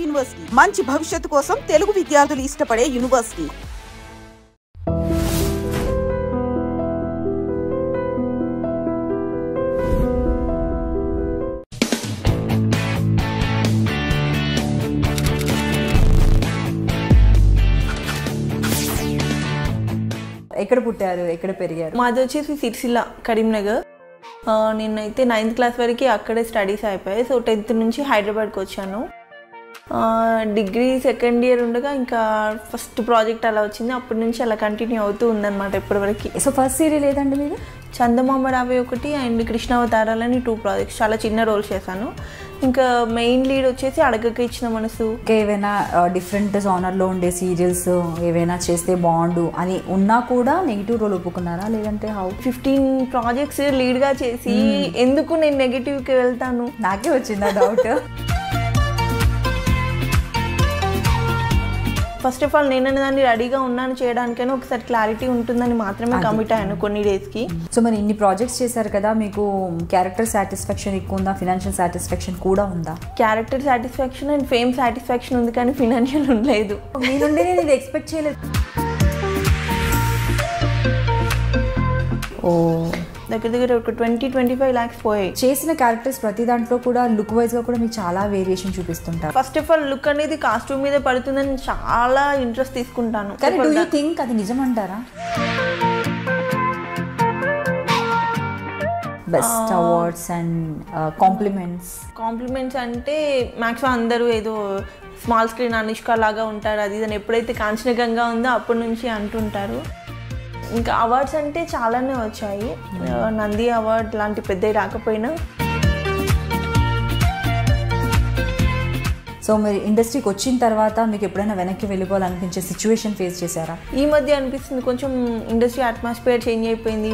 University మంచి భవిష్యత్తు కోసం తెలుగు విద్యార్థులు ఇష్టపడే యూనివర్సిటీ. ఎక్కడ పుట్టారు, ఎక్కడ పెరిగారు? మాది వచ్చేసి సిరిసిల్ల, కరీంనగర్. నేనైతే 9th క్లాస్ వరకు అక్కడే స్టడీస్ అయిపోయాయి. సో 10th నుంచి హైదరాబాద్కి వచ్చాను. డిగ్రీ సెకండ్ ఇయర్ ఉండగా ఇంకా ఫస్ట్ ప్రాజెక్ట్ అలా వచ్చింది. అప్పటి నుంచి అలా కంటిన్యూ అవుతూ ఉందన్నమాట ఇప్పటివరకు. సో ఫస్ట్ సీరియల్ ఏదండి మీరు? చందమామ రావే ఒకటి అండ్ కృష్ణావతారాలని 2 ప్రాజెక్ట్స్, చాలా చిన్న రోల్స్ చేశాను. ఇంకా మెయిన్ లీడ్ వచ్చేసి అడగక ఇచ్చిన మనసు. ఏవైనా డిఫరెంట్ జానర్లో ఉండే సీరియల్స్ ఏవైనా చేస్తే బాగుండు అని ఉన్నా కూడా నెగిటివ్ రోల్ ఒప్పుకున్నారా, లేదంటే హౌ? 15 ప్రాజెక్ట్స్ లీడ్గా చేసి ఎందుకు నేను నెగిటివ్కి వెళ్తాను? నాకే వచ్చిందా డౌట్. ఫస్ట్ ఆఫ్ ఆల్ నేను దాన్ని రెడీగా ఉన్నాను చేయడానికైనా ఒకసారి క్లారిటీ ఉంటుందని మాత్రమే కమిట్ అయ్యాను కొన్ని డేస్కి. సో మరి ఇన్ని ప్రాజెక్ట్స్ చేశారు కదా, మీకు క్యారెక్టర్ సాటిస్ఫాక్షన్ ఎక్కువ ఉందా, ఫినాన్షియల్ సాటిస్ఫాక్షన్ కూడా ఉందా? Character satisfaction and fame satisfaction ఉంది, కానీ ఫినాన్షియల్ ఉండలేదు. మీ నుండి నేను ఇది ఎక్స్పెక్ట్ చేయలేదు. ఓ, దగ్గర ఒక 20-25 lakhs పోయాయి. చేసిన క్యారెక్టర్స్ ప్రతి దాంట్లో కూడా లుక్ వైజ్ గా కూడా మీకు చాలా వేరియేషన్ చూపిస్తుంటారు. ఫస్ట్ ఆఫ్ ఆల్ లుక్ అనేది కాస్ట్యూమ్ మీద పడుతుందని చాలా ఇంట్రెస్ట్ తీసుకుంటాను. కానీ డూ యూ థింక్ అది నిజమంటారా? బెస్ట్ అవార్డ్స్ అండ్ కాంప్లిమెంట్స్ అంటే మ్యాక్సిమం అందరూ ఏదో స్మాల్ స్క్రీన్ అనుష్క లాగా ఉంటారు, అది ఇది ఎప్పుడైతే కాంచనగంగా ఉందో అప్పటి నుంచి అంటుంటారు. ఇంకా అవార్డ్స్ అంటే చాలానే వచ్చాయి. నంది అవార్డ్ లాంటి పెద్దవి రాకపోయినా. సో మీరు ఇండస్ట్రీకి వచ్చిన తర్వాత మీకు ఎప్పుడైనా వెనక్కి వెళ్ళిపోవాలనిపించే సిచ్యువేషన్ ఫేస్ చేశారా? ఈ మధ్య అనిపిస్తుంది, కొంచెం ఇండస్ట్రీ అట్మాస్ఫియర్ చేంజ్ అయిపోయింది.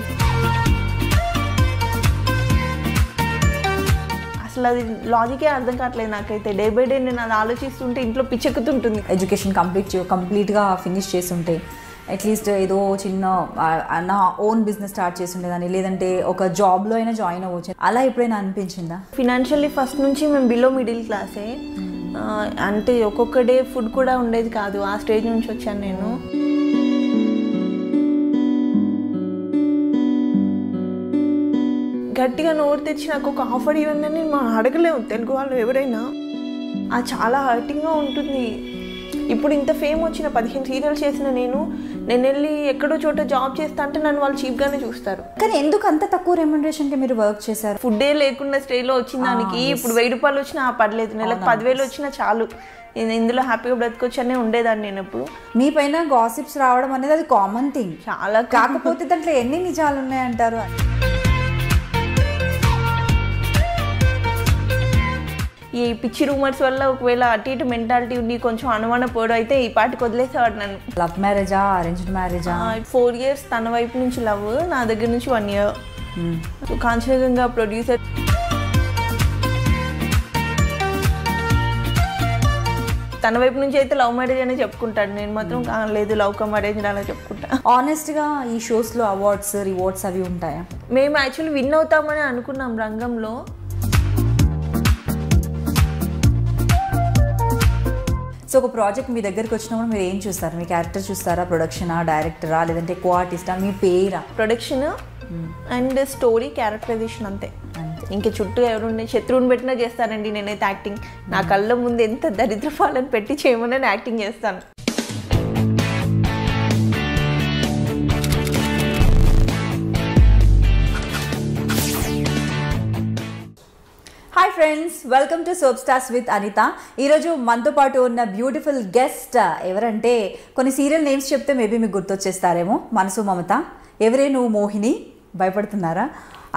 అసలు అది లాజికే అర్థం కావట్లేదు నాకైతే. డే బై డే నేను అది ఆలోచిస్తుంటే ఇంట్లో పిచ్చెక్కుతుంటుంది. ఎడ్యుకేషన్ కంప్లీట్గా ఫినిష్ చేస్తుంటే అట్లీస్ట్ ఏదో చిన్న నా ఓన్ బిజినెస్ స్టార్ట్ చేసి ఉండేదాన్ని, లేదంటే ఒక జాబ్లో అయినా జాయిన్ అవ్వచ్చు, అలా ఎప్పుడైనా అనిపించిందా? ఫినాన్షియల్లీ ఫస్ట్ నుంచి మేము బిలో మిడిల్ క్లాసే. అంటే ఒక్కొక్క డే ఫుడ్ కూడా ఉండేది కాదు. ఆ స్టేజ్ నుంచి వచ్చాను నేను. గట్టిగా నోరు తెచ్చి నాకు ఒక ఆఫర్ ఇవ్వండి అని మనం అడగలేము తెలుగు వాళ్ళు ఎవరైనా. అది చాలా హర్టింగ్గా ఉంటుంది. ఇప్పుడు ఇంత ఫేమ్ వచ్చిన 15 సీరియల్స్ చేసిన నేను వెళ్ళి ఎక్కడో చోట జాబ్ చేస్తా అంటే నన్ను వాళ్ళు చీప్గానే చూస్తారు. కానీ ఎందుకు అంత తక్కువ రెమ్యునరేషన్కి మీరు వర్క్ చేశారు? ఫుడ్డే లేకుండా స్టేలో వచ్చిన దానికి ఇప్పుడు 1000 రూపాయలు వచ్చినా పర్లేదు, నెలకు 10,000 వచ్చినా చాలు, నేను ఇందులో హ్యాపీగా బ్రతకొచ్చనే ఉండేదాన్ని నేను. ఎప్పుడు మీ పైన గాసిప్స్ రావడం అనేది అది కామన్ థింగ్ చాలా. కాకపోతే దాంట్లో ఎన్ని నిజాలు ఉన్నాయంటారు? ఈ పిచ్చి రూమర్స్ వల్ల ఒకవేళ అటు ఇటు మెంటాలిటీ ఉండి కొంచెం అనుమాన పోవడం అయితే ఈ పాటికి వదిలేసేవాడు నన్ను. లవ్ మ్యారేజా, అరేంజ్డ్ మ్యారేజా? 4 years తన వైపు నుంచి లవ్, నా దగ్గర నుంచి 1 year. కాంచనగంగా ప్రొడ్యూసర్ తన వైపు నుంచి అయితే లవ్ మ్యారేజ్ అనే చెప్పుకుంటాడు, నేను మాత్రం లేదు లవ్ కమ్ అరేంజ్ అలా చెప్పుకుంటా. ఆనెస్ట్గా ఈ షోస్లో అవార్డ్స్ రివార్డ్స్ అవి ఉంటాయా? మేము యాక్చువల్లీ విన్ అవుతామని అనుకున్నాం రంగంలో. సో ఒక ప్రాజెక్ట్ మీ దగ్గరికి వచ్చినప్పుడు మీరు ఏం చూస్తారు? మీ క్యారెక్టర్ చూస్తారా, ప్రొడక్షనా, డైరెక్టరా, లేదంటే కో ఆర్టిస్టా, మీ పేరా? ప్రొడక్షన్ అండ్ స్టోరీ, క్యారెక్టరైజేషన్ అంతే. ఇంకా చుట్టూ ఎవరుండే శత్రువుని పెట్టినా చేస్తానండి నేనైతే యాక్టింగ్. నా కళ్ళ ముందు ఎంత దరిద్రపాలను పెట్టి చేయమని యాక్టింగ్ చేస్తాను. Hi friends, welcome to soap stars with Anitha. ఈరోజు మనతో పాటు ఉన్న బ్యూటిఫుల్ గెస్ట్ ఎవరంటే, కొన్ని సీరియల్ నేమ్స్ చెప్తే మేబీ మీకు గుర్తొచ్చేస్తారేమో. మనసు మమత, ఎవరే నువ్వు మోహిని, భయపడుతున్నారా?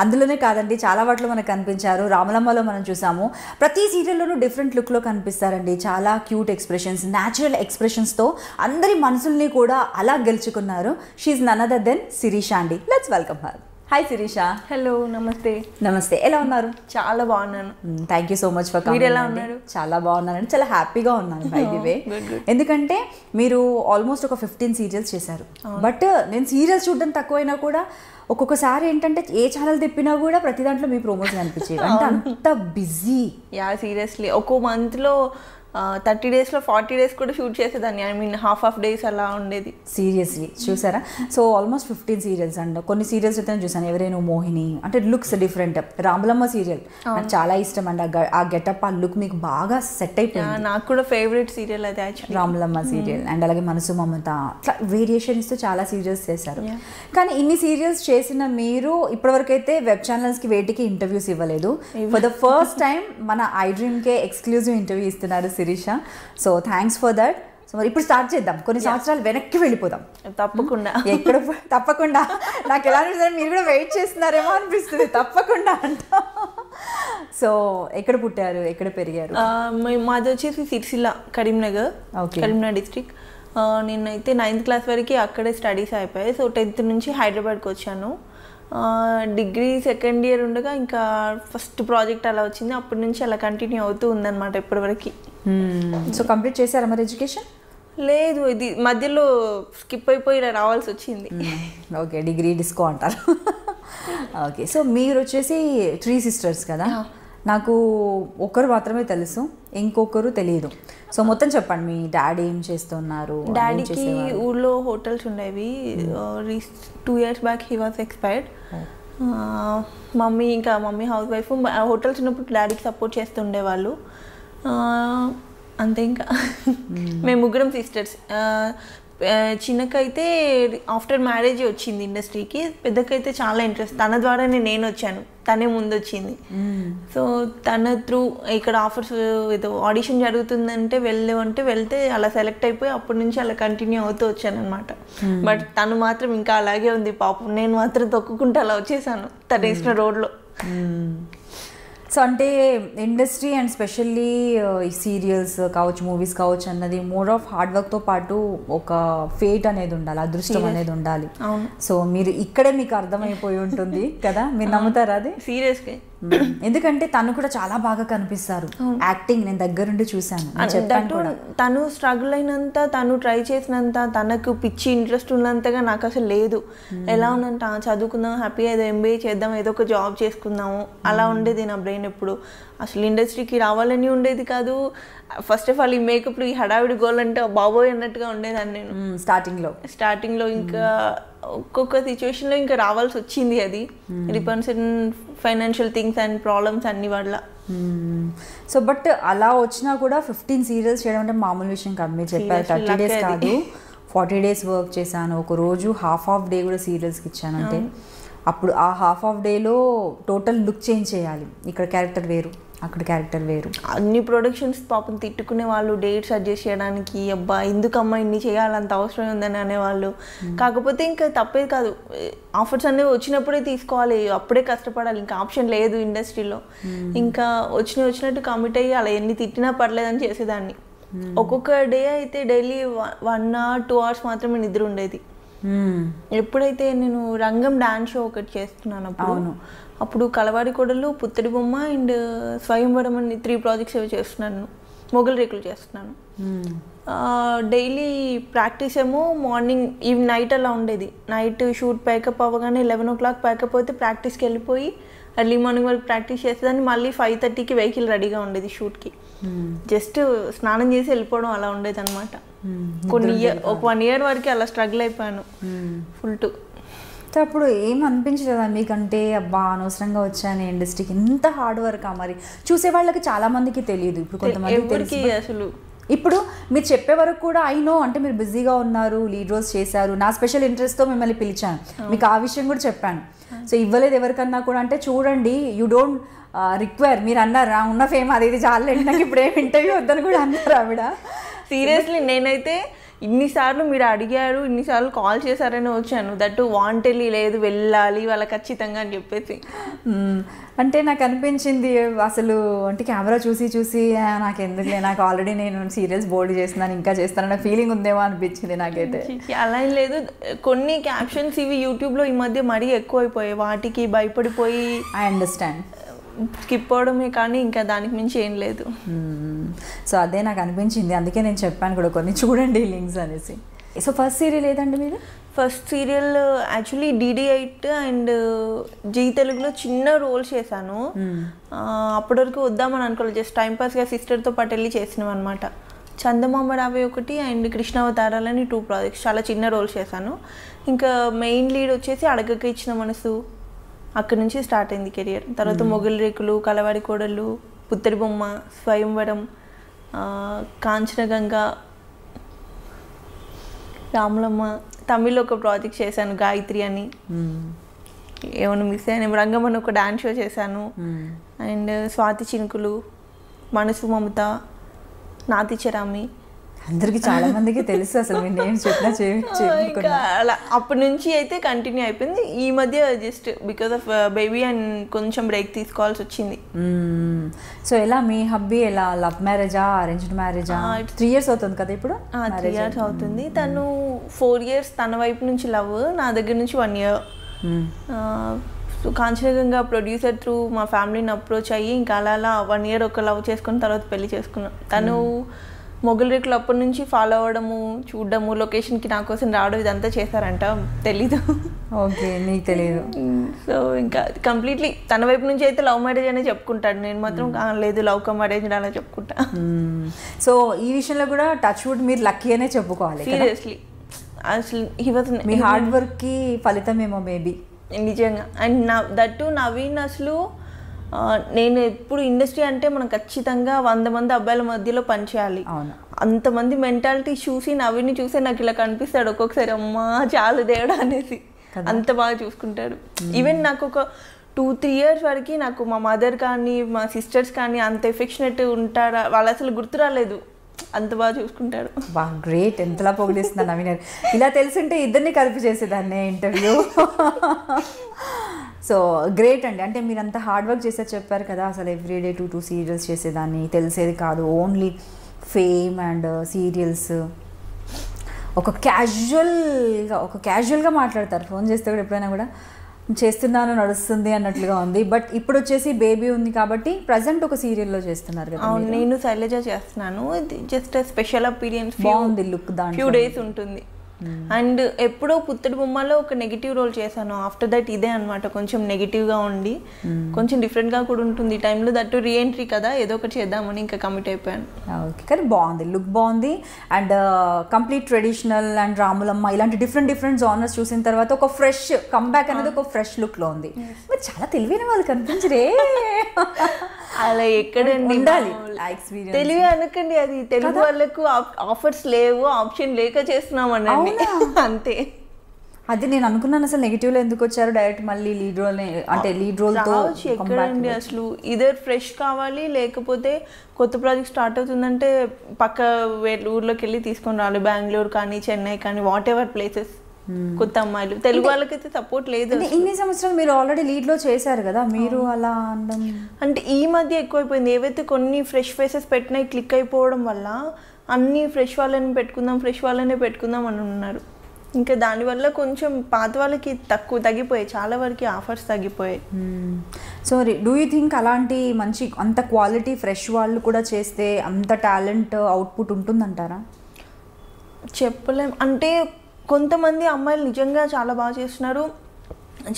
అందులోనే కాదండి, చాలా వాటిలో మనకు కనిపించారు. రామలమ్మలో మనం చూసాము. ప్రతి సీరియల్లోనూ డిఫరెంట్ లుక్లో కనిపిస్తారండి. చాలా క్యూట్ ఎక్స్ప్రెషన్స్, న్యాచురల్ ఎక్స్ప్రెషన్స్తో అందరి మనసుల్ని కూడా అలా గెలుచుకున్నారు. She none other than Shirisha అండి. Let's welcome her. Hi Shirisha. Hello, నమస్తే. నమస్తే, ఎలా ఉన్నారు? చాలా బాగున్నాను. Thank you so much for coming. మీరు ఎలా ఉన్నారు? చాలా బాగున్నానండి, చాలా హ్యాపీగా ఉన్నాను బై ది వే. ఎందుకంటే మీరు ఆల్మోస్ట్ ఒక 15 సీరియల్స్ చేశారు. బట్ నేను సీరియల్స్ చూడడం తక్కువైనా కూడా ఒక్కొక్కసారి ఏంటంటే ఏ ఛానల్ తిప్పినా కూడా ప్రతి దాంట్లో మీ ప్రోమోస్ కనిపించేవి. అంటే అంత బిజీ. యా, సీరియస్లీ ఒక్కో మంత్లో 30 daysలో 40 days కూడా షూట్ చేసేదాన్ని. ఐ మీన్ హాఫ్ డేస్ అలా ఉండేది. సీరియస్లీ చూసారా? సో ఆల్మోస్ట్ 15 సీరియల్స్ అండ్ కొన్ని సీరియల్స్ అయితే చూసాను. ఎవరైనా మోహిని అంటే లుక్స్ డిఫరెంట్. రాములమ్మ సీరియల్ నాకు చాలా ఇష్టం అండి. ఆ గెటప్ ఆ లుక్ మీకు బాగా సెట్ అయిపోయింది. నాకు కూడా ఫేవరెట్ సీరియల్ అది యాక్చువల్లీ రాములమ్మ సీరియల్. అండ్ అలాగే మనసు మమత అట్లా వేరియేషన్స్ చాలా సీరియల్స్ చేశారు. కానీ ఇన్ని సీరియల్స్ చేసిన మీరు ఇప్పటివరకు అయితే వెబ్ ఛానల్స్కి వేటికి ఇంటర్వ్యూస్ ఇవ్వలేదు. ఫర్ ద ఫస్ట్ టైం మన ఐ డ్రీమ్కే ఎక్స్క్లూజివ్ ఇంటర్వ్యూ ఇస్తున్నారు Sirisha. So thanks for that. So మరి ఇప్పుడు స్టార్ట్ చేద్దాం. కొన్ని సంవత్సరాలు వెనక్కి వెళ్ళిపోదాం. తప్పకుండా తప్పకుండా నాకు ఎలా అనిపిస్తుంది, మీరు కూడా వెయిట్ చేస్తున్నారేమో అనిపిస్తుంది. తప్పకుండా అంట. సో ఎక్కడ పుట్టారు, ఎక్కడ పెరిగారు? మాది వచ్చేసి సిరిసిల్ల, కరీంనగర్ డిస్ట్రిక్ట్. నేనైతే 9th class వరకు అక్కడే స్టడీస్ అయిపోయాయి. సో 10th నుంచి హైదరాబాద్కి వచ్చాను. డిగ్రీ సెకండ్ ఇయర్ ఉండగా ఇంకా ఫస్ట్ ప్రాజెక్ట్ అలా వచ్చింది. అప్పటి నుంచి అలా కంటిన్యూ అవుతూ ఉందన్నమాట ఇప్పటివరకు. సో కంప్లీట్ చేశారా మరి ఎడ్యుకేషన్? లేదు, ఇది మధ్యలో స్కిప్ అయిపోయి ఇలా రావాల్సి వచ్చింది. ఓకే, డిగ్రీ డిస్కో అంటారు. ఓకే, సో మీరు వచ్చేసి 3 sisters కదా? నాకు ఒకరు మాత్రమే తెలుసు, ఇంకొకరు తెలియదు. సో మొత్తం చెప్పండి, మీ డాడీ ఏం చేస్తున్నారు? డాడీకి ఊళ్ళో హోటల్స్ ఉండేవి. 2 years back he was expired. Mummy house wife. Hotels ఉన్నప్పుడు డాడీకి సపోర్ట్ చేస్తుండేవాళ్ళు. అంతే. ఇంకా మేము ముగ్గురం సిస్టర్స్. చిన్నకైతే ఆఫ్టర్ మ్యారేజ్ వచ్చింది ఇండస్ట్రీకి. పెద్దకైతే చాలా ఇంట్రెస్ట్. తన ద్వారానే నేను వచ్చాను, తనే ముందు వచ్చింది. సో తన త్రూ ఇక్కడ ఆఫర్స్ ఏదో ఆడిషన్ జరుగుతుందంటే వెళ్తే అలా సెలెక్ట్ అయిపోయి అప్పటి నుంచి అలా కంటిన్యూ అవుతూ వచ్చాను అనమాట. బట్ తను మాత్రం ఇంకా అలాగే ఉంది పాపం. నేను మాత్రం తొక్కుకుంటూ అలా వచ్చేసాను తన ఇచ్చిన రోడ్లో. సో అంటే ఇండస్ట్రీ అండ్ స్పెషల్లీ సీరియల్స్ కావచ్చు, మూవీస్ కావచ్చు అన్నది మోర్ ఆఫ్ హార్డ్ వర్క్తో పాటు ఒక ఫేట్ అనేది ఉండాలి, అదృష్టం అనేది ఉండాలి. సో మీరు ఇక్కడే మీకు అర్థమైపోయి ఉంటుంది కదా, మీరు నమ్ముతారా అది? సీరియస్గా. ఎందుకంటే తను కూడా చాలా బాగా కనిపిస్తారు. యాక్టింగ్ నేను దగ్గరుండి చూశాను. తను స్ట్రగుల్ అయినంత, తను ట్రై చేసినంత, తనకు పిచ్చి ఇంట్రెస్ట్ ఉన్నంతగా నాకు అసలు లేదు. ఎలా ఉందంట, చదువుకుందాం, హ్యాపీగా ఏదో MBA చేద్దాం, ఏదో ఒక జాబ్ చేసుకుందాము, అలా ఉండేది నా బ్రెయిన్ ఎప్పుడు. అసలు ఇండస్ట్రీకి రావాలని ఉండేది కాదు. ఫస్ట్ ఆఫ్ ఆల్ ఈ మేకప్లు, ఈ హడావిడి గోల్ అంటే బాబోయ్ అన్నట్టుగా ఉండేదాన్ని నేను స్టార్టింగ్లో. ఇంకా ఒక్కొక్క సిచ్యువేషన్లో ఇంకా రావాల్సి వచ్చింది. అది depends in financial things and problems అన్ని వల్ల. సో బట్ అలా వచ్చినా కూడా 15 సీరియల్స్ చేయడం అంటే మామూలు విషయం కాదు. మీరు చెప్పారు 30 days కాదు, 40 days వర్క్ చేశాను. ఒక రోజు హాఫ్ డే కూడా సీరియల్స్కి ఇచ్చాను. అంటే అప్పుడు ఆ హాఫ్ డేలో టోటల్ లుక్ చేంజ్ చేయాలి. ఇక్కడ క్యారెక్టర్ వేరు, అక్కడ క్యారెక్టర్ వేరు. అన్ని ప్రొడక్షన్స్ పాపం తిట్టుకునే వాళ్ళు, డేట్స్ అడ్జస్ట్ చేయడానికి. అబ్బా ఎందుకమ్మా ఇన్ని చేయాలంత అవసరం ఉందని అనేవాళ్ళు. కాకపోతే ఇంకా తప్పేది కాదు, ఆఫర్స్ అనేవి వచ్చినప్పుడే తీసుకోవాలి, అప్పుడే కష్టపడాలి, ఇంకా ఆప్షన్ లేదు ఇండస్ట్రీలో. ఇంకా వచ్చినట్టు కమిట్ అయ్యి అలా ఎన్ని తిట్టినా పర్లేదని చేసేదాన్ని. ఒక్కొక్క డే అయితే డైలీ 1 or 2 hours మాత్రమే నిద్ర ఉండేది. ఎప్పుడైతే నేను రంగం డాన్స్ షో ఒకటి చేస్తున్నాను అప్పుడు కలవాడి కొడలు, పుత్తడి బొమ్మ అండ్ స్వయంవరం అని 3 projects చేస్తున్నాను. మొగల్ రేకులు చేస్తున్నాను. డైలీ ప్రాక్టీస్ ఏమో మార్నింగ్ నైట్ అలా ఉండేది. నైట్ షూట్ ప్యాకప్ అవ్వగానే 11 o'clock ప్యాకప్ అయితే ప్రాక్టీస్కి వెళ్ళిపోయి ఎర్లీ మార్నింగ్ వరకు ప్రాక్టీస్ చేసేదాన్ని. మళ్ళీ 5:30కి వెహికల్ రెడీగా ఉండేది షూట్కి. జస్ట్ స్నానం చేసి వెళ్ళిపోవడం అలా ఉండేది అనమాట. ఒక 1 year వరకు అలా స్ట్రగుల్ అయిపోయాను ఫుల్ టు. అప్పుడు ఏం అనిపించలేదా మీకంటే, అబ్బా అనవసరంగా వచ్చాను ఇండస్ట్రీకి, ఎంత హార్డ్ వర్క్? మరి చూసే వాళ్ళకి చాలా మందికి తెలియదు. ఇప్పుడు కొంతమందికి అసలు ఇప్పుడు మీరు చెప్పే వరకు కూడా నో అంటే మీరు బిజీగా ఉన్నారు, లీడ్ రోల్స్ చేశారు, నా స్పెషల్ ఇంట్రెస్ట్తో మిమ్మల్ని పిలిచాను, మీకు ఆ విషయం కూడా చెప్పాను. సో ఇవ్వలేదు ఎవరికన్నా కూడా అంటే చూడండి, యూ డోంట్ రిక్వైర్. మీరు అన్నారు ఉన్న ఫేమ్ అది ఇది చాలా నాకు ఇప్పుడు ఏం ఇంటర్వ్యూ వద్దని కూడా అన్నారు ఆవిడ. సీరియస్లీ నేనైతే ఇన్నిసార్లు మీరు అడిగారు, ఇన్నిసార్లు కాల్ చేశారని వచ్చాను. దట్టు వాంటెళ్ళి లేదు, వెళ్ళాలి వాళ్ళ ఖచ్చితంగా అని చెప్పేసి. అంటే నాకు అనిపించింది అసలు అంటే కెమెరా చూసి నాకు ఎందుకులే, నాకు ఆల్రెడీ నేను సీరియల్స్ బోల్డ్ చేస్తున్నాను, ఇంకా చేస్తానన్న ఫీలింగ్ ఉందేమో అనిపించింది నాకైతే. అలా ఏం లేదు, కొన్ని క్యాప్షన్స్ ఇవి యూట్యూబ్లో ఈ మధ్య మరీ ఎక్కువైపోయాయి, వాటికి భయపడిపోయి ఐ అండర్స్టాండ్ స్కిప్ అవడమే, కానీ ఇంకా దానికి మించి ఏం లేదు. సో అదే నాకు అనిపించింది, అందుకే నేను చెప్పాను కూడా కొన్ని చూడండి లింక్స్ అనేసి. సో ఫస్ట్ సీరియల్ ఏదండి మీది? First serial actually DD8 and Zee తెలుగులో చిన్న రోల్స్ చేశాను. అప్పటి వరకు వద్దామని అనుకోలేదు, జస్ట్ టైంపాస్గా సిస్టర్తో పాటు వెళ్ళి చేసినాం అనమాట. చందమామ రావే ఒకటి అండ్ కృష్ణావతారాలని 2 ప్రాజెక్ట్స్, చాలా చిన్న రోల్స్ చేశాను. ఇంకా మెయిన్ లీడ్ వచ్చేసి అడగక ఇచ్చిన మనసు, అక్కడి నుంచి స్టార్ట్ అయింది కెరియర్. తర్వాత మొగలి రేకులు, కలవాడి కోడళ్ళు, పుత్తడి బొమ్మ, స్వయంవరం, కాంచనగంగ, రాములమ్మ, తమిళ్లో ఒక ప్రాజెక్ట్ చేశాను గాయత్రి అని. ఏమైనా మిస్ అయ్యాను, రంగమని ఒక డాన్స్ షో చేశాను. అండ్ స్వాతి చినుకులు, మనసు మమత, నాతి చరామి, అందరికి చాలా మందికి తెలుసు అసలు మీ నేమ్స్ చెప్పినా ఇంకా అలా అప్పటి నుంచి అయితే కంటిన్యూ అయిపోయింది. ఈ మధ్య just because of baby and కొంచెం బ్రేక్ తీసుకోవాల్సి వచ్చింది. సో ఎలా మీ హబ్బీ ఎలా, లవ్ మ్యారేజా అరేంజ్డ్ మ్యారేజా? 3 years అవుతుంది కదా ఇప్పుడు? 3 years అవుతుంది. తను 4 years తన వైపు నుంచి లవ్, నా దగ్గర నుంచి 1 year. So Kanchenjunga producer through మా ఫ్యామిలీని అప్రోచ్ అయ్యి ఇంకా అలా 1 year ఒక లవ్ చేసుకుని తర్వాత పెళ్లి చేసుకున్నాం. తను మొగలి రేకులు అప్పటి నుంచి ఫాలో అవ్వడము, చూడడము, లొకేషన్కి నా కోసం రావడం ఇదంతా చేశారంట, తెలీదు. ఓకే, నీకు తెలియదు. సో ఇంకా కంప్లీట్లీ తన వైపు నుంచి అయితే లవ్ మ్యారేజ్ అనే చెప్పుకుంటాడు, నేను మాత్రం లేదు లవ్ కమ్ అరేంజ్ అలా చెప్పుకుంటా. సో ఈ విషయంలో కూడా టచ్ వుడ్ మీరు లక్కీ అనే చెప్పుకోవాలి. సీరియస్లీ అసలు మీ హార్డ్ వర్క్కి ఫలితం ఏమో మేబీ నిజంగా. అండ్ దట్టు నవీన్ అసలు నేను ఎప్పుడు ఇండస్ట్రీ అంటే మనం ఖచ్చితంగా 100 మంది అబ్బాయిల మధ్యలో పనిచేయాలి, అంతమంది మెంటాలిటీ చూసి నవీన్ని చూసి నాకు ఇలా కనిపిస్తాడు ఒక్కొక్కసారి, అమ్మా చాలు దేవుడా అనేసి, అంత బాగా చూసుకుంటాడు. ఈవెన్ నాకు ఒక 2-3 years వరకు నాకు మా మదర్ కానీ మా సిస్టర్స్ కానీ అంత ఎఫెక్షనేట్ ఉంటారా, వాళ్ళు అసలు గుర్తు రాలేదు, అంత బాగా చూసుకుంటాడు. బా గ్రేట్, ఎంతలా పొగిడిస్తున్నా నవీన్. ఇలా తెలుసుంటే ఇద్దరిని కలిపి చేసేదాన్ని ఇంటర్వ్యూ. సో గ్రేట్ అండి. అంటే మీరు అంత హార్డ్ వర్క్ చేసేది చెప్పారు కదా, అసలు ఎవ్రీడే 2 సీరియల్స్ చేసేదాన్ని, తెలిసేది కాదు, ఓన్లీ ఫేమ్ అండ్ సీరియల్స్. ఒక క్యాజువల్గా మాట్లాడతారు, ఫోన్ చేస్తే కూడా ఎప్పుడైనా కూడా చేస్తున్నాను నడుస్తుంది అన్నట్లుగా ఉంది. బట్ ఇప్పుడు వచ్చేసి బేబీ ఉంది కాబట్టి ప్రజెంట్ ఒక సీరియల్లో చేస్తున్నారు కదా. నేను శైలజ చేస్తున్నాను, జస్ట్ స్పెషల్ అపీరియన్స్, బాగుంది లుక్, దాంట్లో ఫ్యూ డేస్ ఉంటుంది. అండ్ ఎప్పుడో పుత్తడి బొమ్మలో ఒక నెగిటివ్ రోల్ చేశాను, ఆఫ్టర్ దట్ ఇదే అనమాట, కొంచెం నెగిటివ్గా ఉండి కొంచెం డిఫరెంట్గా కూడా ఉంటుంది ఈ టైంలో, దట్టు రీఎంట్రీ కదా ఏదో ఒకటి చేద్దామని ఇంకా కమిట్ అయిపోయాను. ఓకే, కానీ బాగుంది, లుక్ బాగుంది. And complete traditional and Ramulamma ఇలాంటి డిఫరెంట్ జానర్స్ చూసిన తర్వాత ఒక ఫ్రెష్ కంబ్యాక్ అనేది ఒక ఫ్రెష్ లుక్లో ఉంది. మీరు చాలా తెలివైన వాళ్ళు కనిపించరే. అలా ఎక్కడండి ఉండాలి తెలివి అనకండి, అది తెలుగు వాళ్ళకు ఆఫర్స్ లేవు, ఆప్షన్ లేక చేస్తున్నాం అనండి అంతే. అది నేను అనుకున్నాను, అసలు నెగిటివ్ లో ఎందుకు వచ్చారు, డైరెక్ట్ మళ్ళీ లీడ్ రోల్, అంటే లీడ్ రోల్ తో ఎక్కడండి అసలు. ఇదర్ ఫ్రెష్ కావాలి, లేకపోతే కొత్త ప్రాజెక్ట్ స్టార్ట్ అవుతుందంటే పక్క ఊర్లోకి వెళ్ళి తీసుకొని రావాలి, బెంగళూరు కానీ చెన్నై కానీ వాట్ ఎవర్ ప్లేసెస్. కొత్త అమ్మాయిలు తెలుగు వాళ్ళకైతే సపోర్ట్ లేదు. ఇన్ని సంవత్సరాలు మీరు ఆల్రెడీ లీడ్ లో చేశారు కదా, మీరు అలా అనడం అంటే ఈ మధ్య ఎక్కువైపోయింది. ఏవైతే కొన్ని ఫ్రెష్ ఫేసెస్ పెట్టినాయి క్లిక్ అయిపోవడం వల్ల అన్ని ఫ్రెష్ వాళ్ళని పెట్టుకుందాం అని ఉన్నారు. ఇంకా దానివల్ల కొంచెం పాత వాళ్ళకి తగ్గిపోయాయి, చాలా వరకు ఆఫర్స్ తగ్గిపోయాయి. సో డూ యూ థింక్ అలాంటి మంచి అంత క్వాలిటీ ఫ్రెష్ వాళ్ళు కూడా చేస్తే అంత టాలెంట్ అవుట్పుట్ ఉంటుందంటారా? చెప్పలేం. అంటే కొంతమంది అమ్మాయిలు నిజంగా చాలా బాగా చేస్తున్నారు,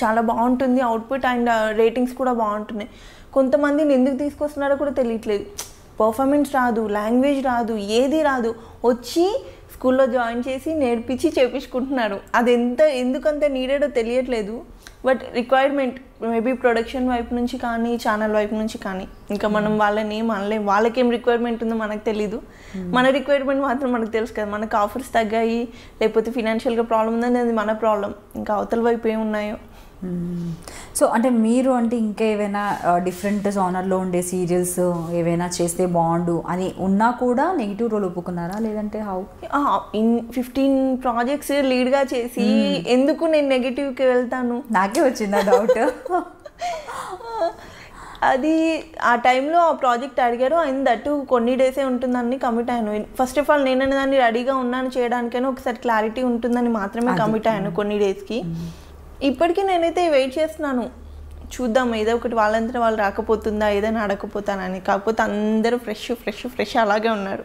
చాలా బాగుంటుంది అవుట్పుట్ అండ్ రేటింగ్స్ కూడా బాగుంటున్నాయి. కొంతమందిని ఎందుకు తీసుకొస్తున్నారో కూడా తెలియట్లేదు, పర్ఫార్మెన్స్ రాదు, లాంగ్వేజ్ రాదు, ఏది రాదు, వచ్చి స్కూల్లో జాయిన్ చేసి నేర్పించి చేపించుకుంటున్నారు. అది ఎందుకంత నీడెడో తెలియట్లేదు. బట్ రిక్వైర్మెంట్ మేబీ ప్రొడక్షన్ వైపు నుంచి కానీ ఛానల్ వైపు నుంచి కానీ, ఇంకా మనం వాళ్ళని ఏం అనలేం, వాళ్ళకేం రిక్వైర్మెంట్ ఉందో మనకు తెలీదు. మన రిక్వైర్మెంట్ మాత్రం మనకు తెలుసు కదా, మనకు ఆఫర్స్ తగ్గాయి లేకపోతే ఫినాన్షియల్గా ప్రాబ్లం ఉందని అది మన ప్రాబ్లం, ఇంకా అవతల వైపు ఏమున్నాయో. సో అంటే మీరు అంటే ఇంకా ఏవైనా డిఫరెంట్ జానర్లో ఉండే సీరియల్స్ ఏవైనా చేస్తే బాగుండు అని ఉన్నా కూడా నెగిటివ్ రోల్ ఒప్పుకున్నారా, లేదంటే హౌ? 15 ప్రాజెక్ట్స్ లీడ్గా చేసి ఎందుకు నేను నెగిటివ్కి వెళ్తాను, నాకే వచ్చిందా డౌట్. అది ఆ టైంలో ఆ ప్రాజెక్ట్ అడిగారు, ఆయన దట్టు కొన్ని డేసే ఉంటుందని కమిట్ అయ్యాను. ఫస్ట్ ఆఫ్ ఆల్ నేను దాన్ని రెడీగా ఉన్నాను చేయడానికైనా ఒకసారి క్లారిటీ ఉంటుందని మాత్రమే కమిట్ అయ్యాను కొన్ని డేస్కి. ఇప్పటికీ నేనైతే వెయిట్ చేస్తున్నాను, చూద్దాం ఏదో ఒకటి వాళ్ళంతా వాళ్ళు రాకపోతుందా, ఏదైనా అడగకపోతానని. కాకపోతే అందరూ ఫ్రెష్ అలాగే ఉన్నారు.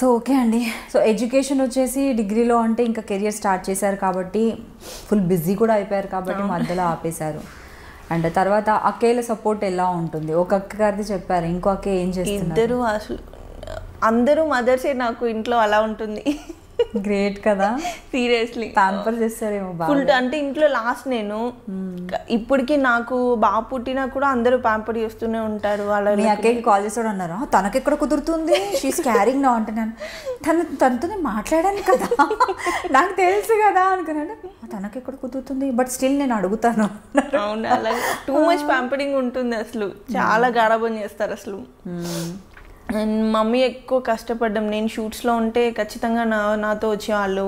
సో ఓకే అండి. సో ఎడ్యుకేషన్ వచ్చేసి డిగ్రీలో అంటే ఇంకా కెరియర్ స్టార్ట్ చేశారు కాబట్టి ఫుల్ బిజీ కూడా అయిపోయారు కాబట్టి మధ్యలో ఆపేశారు. అండ్ తర్వాత అక్కేల సపోర్ట్ ఎలా ఉంటుంది? ఒక అక్క గారిది చెప్పారు, ఇంకో అక్క ఏం చేస్తారు? ఇద్దరు అసలు అందరూ మదర్సే నాకు ఇంట్లో అలా ఉంటుంది. గ్రేట్ కదా, సీరియస్లీ ప్యాంపర్ చేస్తారేమో ఫుల్. అంటే ఇంట్లో లాస్ట్ నేను ఇప్పటికి నాకు బాగా పుట్టినా కూడా అందరూ ప్యాంపర్ చేస్తూనే ఉంటారు. వాళ్ళ మీ అక్కకి కాల్ చేసాడు అన్నారు, తనకెక్కడ కుదురుతుంది, షీస్ క్యారింగ్ నా అంటున్నాను. తనతో నేను మాట్లాడాను కదా, నాకు తెలుసు కదా అనుకున్నాను. తనకెక్కడ కుదురుతుంది, బట్ స్టిల్ నేను అడుగుతాను. అవును, అలాగే టూ మచ్ ప్యాంపరింగ్ ఉంటుంది అసలు, చాలా గారాబం చేస్తారు అసలు. అండ్ మమ్మీ ఎక్కువ కష్టపడ్డాం. నేను షూట్స్లో ఉంటే ఖచ్చితంగా నాతో వచ్చేవాళ్ళు.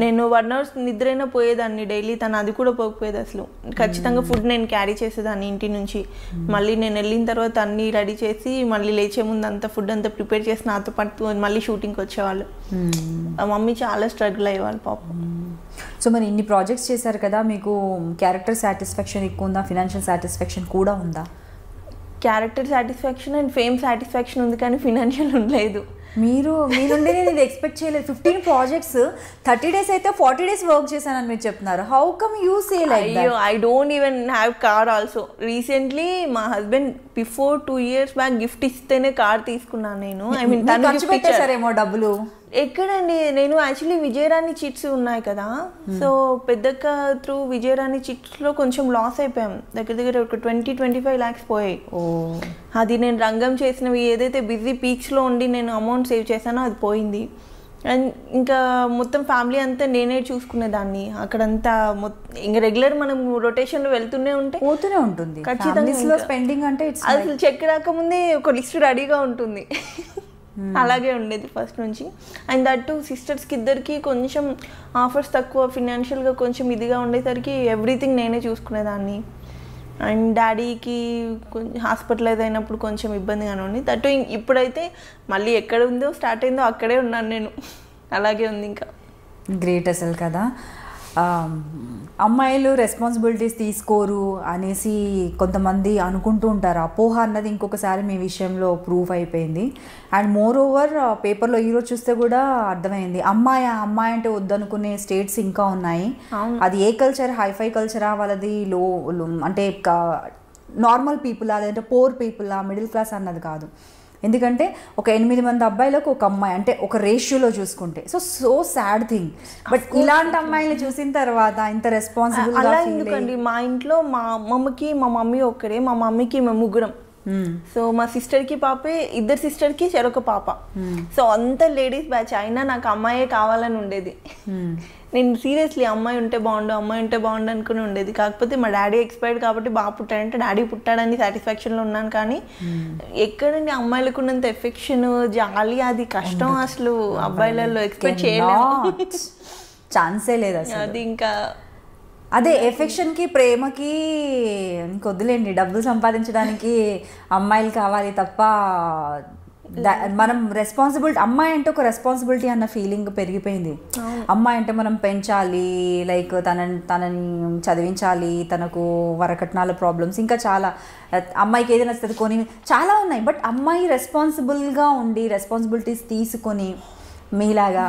నేను 1 hour నిద్రైనా పోయేదాన్ని డైలీ, తను అది కూడా పోకపోయేది అసలు. ఖచ్చితంగా ఫుడ్ నేను క్యారీ చేసేదాన్ని ఇంటి నుంచి. మళ్ళీ నేను వెళ్ళిన తర్వాత అన్నీ రెడీ చేసి మళ్ళీ లేచే ముందు అంతా ఫుడ్ అంతా ప్రిపేర్ చేసి నాతో పాటు మళ్ళీ షూటింగ్కి వచ్చేవాళ్ళు. మమ్మీ చాలా స్ట్రగుల్ అయ్యేవాళ్ళు పాపం. సో మరి ఇన్ని ప్రాజెక్ట్స్ చేశారు కదా, మీకు క్యారెక్టర్ సాటిస్ఫాక్షన్ ఎక్కువ ఉందా, ఫినాన్షియల్ సాటిస్ఫాక్షన్ కూడా ఉందా? Character satisfaction and fame satisfaction ఉంది, కానీ ఫినాన్షియల్ ఉండలేదు. మీ నుండి నేను ఇది ఎక్స్పెక్ట్ చేయలేదు. 15 ప్రాజెక్ట్స్ 30 days అయితే 40 days వర్క్ చేశానని మీరు చెప్తున్నారు. How come you say like that? అయ్యో, I don't even have car also. Recently మా husband before 2 years back gift ఇస్తేనే కార్ తీసుకున్నాను నేను. ఐ మీన్ తను ఖర్చు పెట్టేశారేమో డబ్బులు. ఎక్కడండి, నేను యాక్చువల్లీ విజయరాణి చిట్స్ ఉన్నాయి కదా, సో పెద్దక్క త్రూ విజయరాణి చిట్స్లో కొంచెం లాస్ అయిపోయాం. దగ్గర ఒక 20-25 lakhs పోయాయి. అది నేను రంగం చేసినవి ఏదైతే బిజీ పీక్స్లో ఉండి నేను అమౌంట్ సేవ్ చేశానో అది పోయింది. అండ్ ఇంకా మొత్తం ఫ్యామిలీ అంతా నేనే చూసుకునేదాన్ని. అక్కడంతా ఇంకా రెగ్యులర్ మనం రొటేషన్లో వెళ్తూనే పోతూనే ఉంటుంది ఖచ్చితంగా. స్పెండింగ్ అంటే అసలు చెక్ రాకముందే ఒక లిస్ట్ రెడీగా ఉంటుంది. అలాగే ఉండేది ఫస్ట్ నుంచి. అండ్ దట్టు సిస్టర్స్కి ఇద్దరికి కొంచెం ఆఫర్స్ తక్కువ, ఫినాన్షియల్గా కొంచెం ఇదిగా ఉండేసరికి ఎవ్రీథింగ్ నేనే చూసుకునేదాన్ని. అండ్ డాడీకి కొంచెం హాస్పిటలైజ్ అయినప్పుడు కొంచెం ఇబ్బందిగానే ఉంది. దట్టు ఇప్పుడైతే మళ్ళీ ఎక్కడ ఉందో స్టార్ట్ అయిందో అక్కడే ఉన్నాను నేను. అలాగే ఉంది ఇంకా. గ్రేట్ అసలు కదా. అమ్మాయిలు రెస్పాన్సిబిలిటీస్ తీసుకోరు అనేసి కొంతమంది అనుకుంటూ ఉంటారు. అపోహ అన్నది ఇంకొకసారి మీ విషయంలో ప్రూఫ్ అయిపోయింది. అండ్ మోర్ ఓవర్ పేపర్లో ఈరోజు చూస్తే కూడా అర్థమైంది, అమ్మాయి అంటే వద్దనుకునే స్టేట్స్ ఇంకా ఉన్నాయి. అది ఏ కల్చర్, హైఫై కల్చరా, వాళ్ళది లో అంటే నార్మల్ పీపుల్, అదంటే పోర్ పీపుల్, మిడిల్ క్లాస్ అన్నది కాదు. ఎందుకంటే ఒక 8 మంది అబ్బాయిలకు ఒక అమ్మాయి అంటే ఒక రేషియోలో చూసుకుంటే సో సాడ్ థింగ్. బట్ ఇలాంటి అమ్మాయిని చూసిన తర్వాత ఇంత రెస్పాన్సిబుల్ అలా ఎందుకండి, మా ఇంట్లో మా అమ్మమ్మకి మా మమ్మీ ఒక్కరే, మా మమ్మీకి మేము ముగ్గురం. సో మా సిస్టర్కి పాపే, ఇద్దరు సిస్టర్కి చెరొక పాప. సో అంత లేడీస్ బ్యాచ్ అయినా నాకు అమ్మాయే కావాలని ఉండేది. నేను సీరియస్లీ అమ్మాయి ఉంటే బాగుండు అనుకుని ఉండేది. కాకపోతే మా డాడీ ఎక్స్పైర్డ్ కాబట్టి బాగా పుట్టాడంటే డాడీ పుట్టాడని సాటిస్ఫాక్షన్లో ఉన్నాను. కానీ ఎక్కడండి అమ్మాయిలకు ఉన్నంత ఎఫెక్షన్, జాలి, అది కష్టం అసలు అబ్బాయిలలో ఎక్స్పెక్ట్ చేయలేము. ఛాన్సే లేదు అసలు. అది ఇంకా అదే ఎఫెక్షన్కి, ప్రేమకి ఇంకొద్దులేండి, డబ్బులు సంపాదించడానికి అమ్మాయిలు కావాలి తప్ప మనం రెస్పాన్సిబిలిటీ, అమ్మాయి అంటే ఒక రెస్పాన్సిబిలిటీ అన్న ఫీలింగ్ పెరిగిపోయింది. అమ్మాయి అంటే మనం పెంచాలి, లైక్ తనని చదివించాలి, తనకు వరకట్నాల ప్రాబ్లమ్స్, ఇంకా చాలా అమ్మాయికి ఏదైనా నచ్చుతుంది కొని చాలా ఉన్నాయి. బట్ అమ్మాయి రెస్పాన్సిబుల్గా ఉండి రెస్పాన్సిబిలిటీస్ తీసుకొని మీలాగా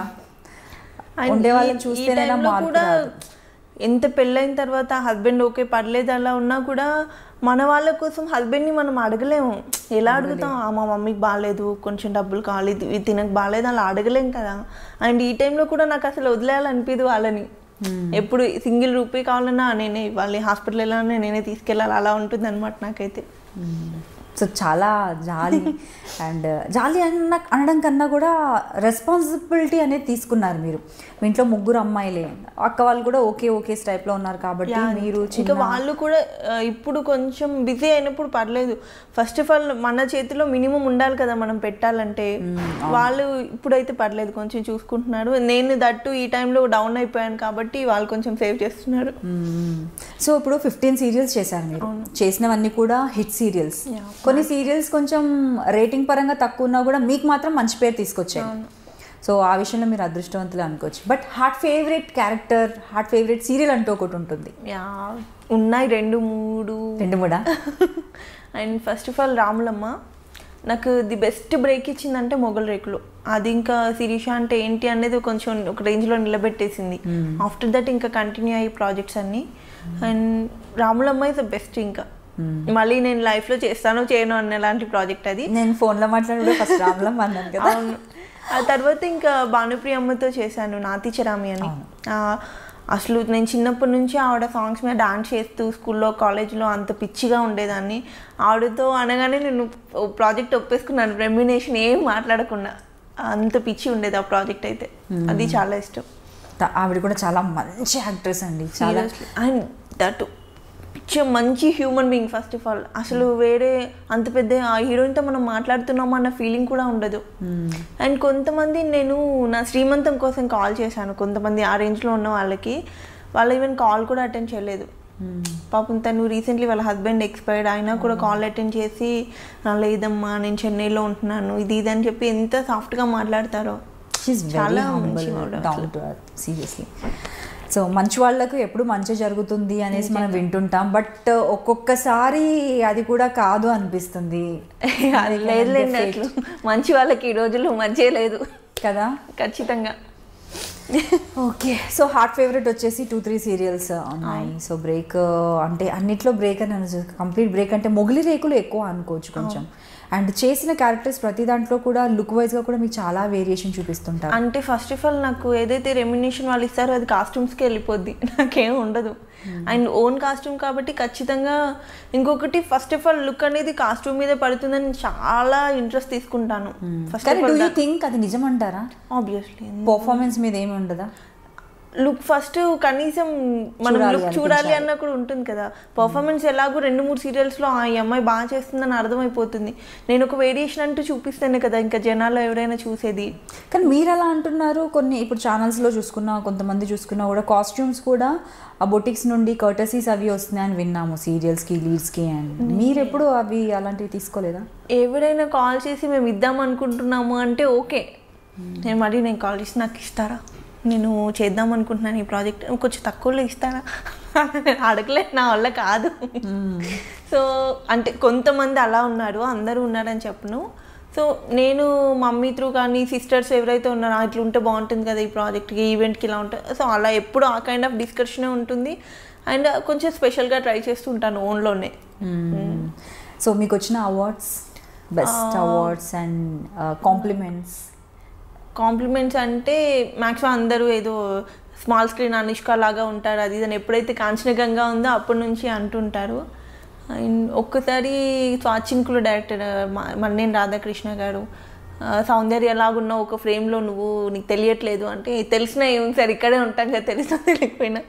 ఉండే వాళ్ళని చూస్తేనే మార్పు రాదు. ఎంత పెళ్ళైన తర్వాత హస్బెండ్ ఓకే పర్లేదు అలా ఉన్నా కూడా మన వాళ్ళ కోసం హస్బెండ్ని మనం అడగలేము. ఎలా అడుగుతాం, మా మమ్మీకి బాగాలేదు, కొంచెం డబ్బులు కావాలి, ఇది తినకు బాగాలేదు, అలా అడగలేం కదా. అండ్ ఈ టైంలో కూడా నాకు అసలు వదిలేయాలనిపించదు వాళ్ళని. ఎప్పుడు సింగిల్ రూపీ కావాలన్నా నేనే ఇవ్వాలి, హాస్పిటల్ వెళ్ళాలన్నా నేనే తీసుకెళ్ళాలి, అలా ఉంటుంది అనమాట నాకైతే. సో చాలా జాలి. అండ్ జాలి అనడం కన్నా కూడా రెస్పాన్సిబిలిటీ అనేది తీసుకున్నారు మీరు. మీ ఇంట్లో ముగ్గురు అమ్మాయిలే, అక్క వాళ్ళు కూడా ఓకే టైప్లో ఉన్నారు కాబట్టి మీరు ఇంకా వాళ్ళు కూడా ఇప్పుడు కొంచెం బిజీ అయినప్పుడు పర్లేదు. ఫస్ట్ ఆఫ్ ఆల్ మన చేతిలో మినిమం ఉండాలి కదా మనం పెట్టాలంటే. వాళ్ళు ఇప్పుడైతే పర్లేదు, కొంచెం చూసుకుంటున్నారు. నేను దట్టు ఈ టైంలో డౌన్ అయిపోయాను కాబట్టి వాళ్ళు కొంచెం సేవ్ చేస్తున్నారు. సో ఇప్పుడు 15 సీరియల్స్ చేశారు మీరు. చేసినవన్నీ కూడా హిట్ సీరియల్స్. కొన్ని సీరియల్స్ కొంచెం రేటింగ్ పరంగా తక్కువ ఉన్నా కూడా మీకు మాత్రం మంచి పేరు తీసుకొచ్చాయి. సో ఆ విషయంలో మీరు అదృష్టవంతులు అనుకోవచ్చు. But heart favourite character, heart favourite serial అంటూ ఒకటి ఉంటుంది. ఉన్నాయి 2-3. And first of all Ramulamma, నాకు ది బెస్ట్ బ్రేక్ ఇచ్చిందంటే మొగల్ రేకులు. అది ఇంకా శిరీష అంటే ఏంటి అనేది కొంచెం ఒక రేంజ్లో నిలబెట్టేసింది. ఆఫ్టర్ దట్ ఇంకా కంటిన్యూ అయ్యి ప్రాజెక్ట్స్ అన్నీ. And Ramulamma is the best. ఇంకా మళ్ళీ నేను లైఫ్లో చేస్తానో చేయను అన్నలాంటి ప్రాజెక్ట్ అది. నేను ఫోన్లో మాట్లాడే ఫస్ట్ రాములమ్మ అన్నాను కదా. అవును. ఆ తర్వాత ఇంకా భానుప్రియ అమ్మతో చేశాను నాతి చరామి అని. అసలు నేను చిన్నప్పటి నుంచి ఆవిడ సాంగ్స్ మీద డాన్స్ చేస్తూ స్కూల్లో కాలేజ్లో అంత పిచ్చిగా ఉండేదాన్ని. ఆవిడతో అనగానే నేను ప్రాజెక్ట్ ఒప్పేసుకున్నాను, రెమ్యునేషన్ ఏం మాట్లాడకుండా. అంత పిచ్చి ఉండేది ఆ ప్రాజెక్ట్ అయితే. అది చాలా ఇష్టం. ఆవిడ కూడా చాలా మంచి యాక్ట్రెస్ అండి, చాలా. అండ్ దట్ మంచి human being first of all. అసలు వేరే అంత పెద్ద ఆ హీరోయిన్తో మనం మాట్లాడుతున్నాము అన్న ఫీలింగ్ కూడా ఉండదు. అండ్ కొంతమంది నేను నా శ్రీమంతం కోసం కాల్ చేశాను, కొంతమంది ఆ రేంజ్లో ఉన్న వాళ్ళకి. వాళ్ళు ఈవెన్ కాల్ కూడా అటెండ్ చేయలేదు. పాపం తను రీసెంట్లీ వాళ్ళ హస్బెండ్ ఎక్స్పైర్డ్ అయినా కూడా కాల్ అటెండ్ చేసి లేదమ్మా నేను చెన్నైలో ఉంటున్నాను ఇది ఇది అని చెప్పి ఎంత సాఫ్ట్గా మాట్లాడతారో. చాలా సీరియస్లీ. సో మంచి వాళ్ళకు ఎప్పుడు మంచి జరుగుతుంది అనేసి మనం వింటుంటాం, బట్ ఒక్కొక్కసారి అది కూడా కాదు అనిపిస్తుంది. లేదు, మంచి వాళ్ళకి ఈ రోజుల్లో మంచే లేదు కదా. ఖచ్చితంగా. ఓకే, సో హార్ట్ ఫేవరెట్ వచ్చేసి 2-3 సీరియల్స్ ఉన్నాయి. సో బ్రేక్ అంటే అన్నిట్లో బ్రేక్ అని కంప్లీట్ బ్రేక్ అంటే మొగలి రేకులు ఎక్కువ అనుకోవచ్చు కొంచెం. అండ్ చేసిన క్యారెక్టర్స్ ప్రతి దాంట్లో కూడా లుక్ వైజ్గా కూడా మీకు చాలా వేరియేషన్ చూపిస్తుంటారు. అంటే ఫస్ట్ ఆఫ్ ఆల్ నాకు ఏదైతే రెమ్యునేషన్ వాళ్ళు ఇస్తారో అది కాస్ట్యూమ్స్కి వెళ్ళిపోద్ది, నాకేం ఉండదు. అండ్ ఓన్ కాస్ట్యూమ్ కాబట్టి ఖచ్చితంగా. ఇంకొకటి ఫస్ట్ ఆఫ్ ఆల్ లుక్ అనేది కాస్ట్యూమ్ మీద పడుతుందని చాలా ఇంట్రెస్ట్ తీసుకుంటాను. థింక్ అది నిజమంటారా? ఆబ్వియస్లీ. పర్ఫార్మెన్స్ మీద ఏమి ఉండదా? లుక్ ఫస్ట్ కనీసం మనం లుక్ చూడాలి అన్న కూడా ఉంటుంది కదా. పర్ఫార్మెన్స్ ఎలాగో 2-3 సీరియల్స్లో ఈ అమ్మాయి బాగా చేస్తుందని అర్థమైపోతుంది. నేను ఒక వేరియేషన్ అంటూ చూపిస్తేనే కదా ఇంకా జనాల్లో ఎవరైనా చూసేది. కానీ మీరు అలా అంటున్నారు. కొన్ని ఇప్పుడు ఛానల్స్లో చూసుకున్నా, కొంతమంది చూసుకున్నా కూడా కాస్ట్యూమ్స్ కూడా ఆ బొటిక్స్ నుండి కర్టసీస్ అవి వస్తున్నాయని విన్నాము సీరియల్స్కి, లీడ్స్కి. అండ్ మీరు ఎప్పుడు అవి అలాంటివి తీసుకోలేదా? ఎవరైనా కాల్ చేసి మేము ఇద్దాం అనుకుంటున్నాము అంటే ఓకే, నేను కాల్ చేసి నాకు ఇస్తారా, నేను చేద్దాం అనుకుంటున్నాను ఈ ప్రాజెక్ట్, కొంచెం తక్కువలో ఇస్తారా, నేను అడగలేదు, నా వల్ల కాదు. సో అంటే కొంతమంది అలా ఉన్నారు, అందరూ ఉన్నారని చెప్పను. సో నేను మమ్మీ త్రూ కానీ సిస్టర్స్ ఎవరైతే ఉన్నారో ఇట్లా ఉంటే బాగుంటుంది కదా ఈ ప్రాజెక్ట్కి, ఈవెంట్కి ఇలా ఉంటుంది. సో అలా ఎప్పుడు ఆ కైండ్ ఆఫ్ డిస్కషనే ఉంటుంది. అండ్ కొంచెం స్పెషల్గా ట్రై చేస్తుంటాను ఓన్లోనే. సో మీకు వచ్చిన awards, best awards and compliments అంటే మ్యాక్సిమం అందరూ ఏదో స్మాల్ స్క్రీన్ అనుష్క లాగా ఉంటారు అది అని ఎప్పుడైతే కాంచనగంగా ఉందో అప్పటి నుంచి అంటుంటారు. అండ్ ఒక్కసారి స్వాచింకులు డైరెక్టర్ మన్నేని రాధాకృష్ణ గారు సౌందర్య ఎలాగున్నా ఒక ఫ్రేమ్లో నీకు తెలియట్లేదు అంటే, తెలిసినా ఏమి సార్ ఇక్కడే ఉంటాం కదా, తెలిసినా తెలియకపోయినా.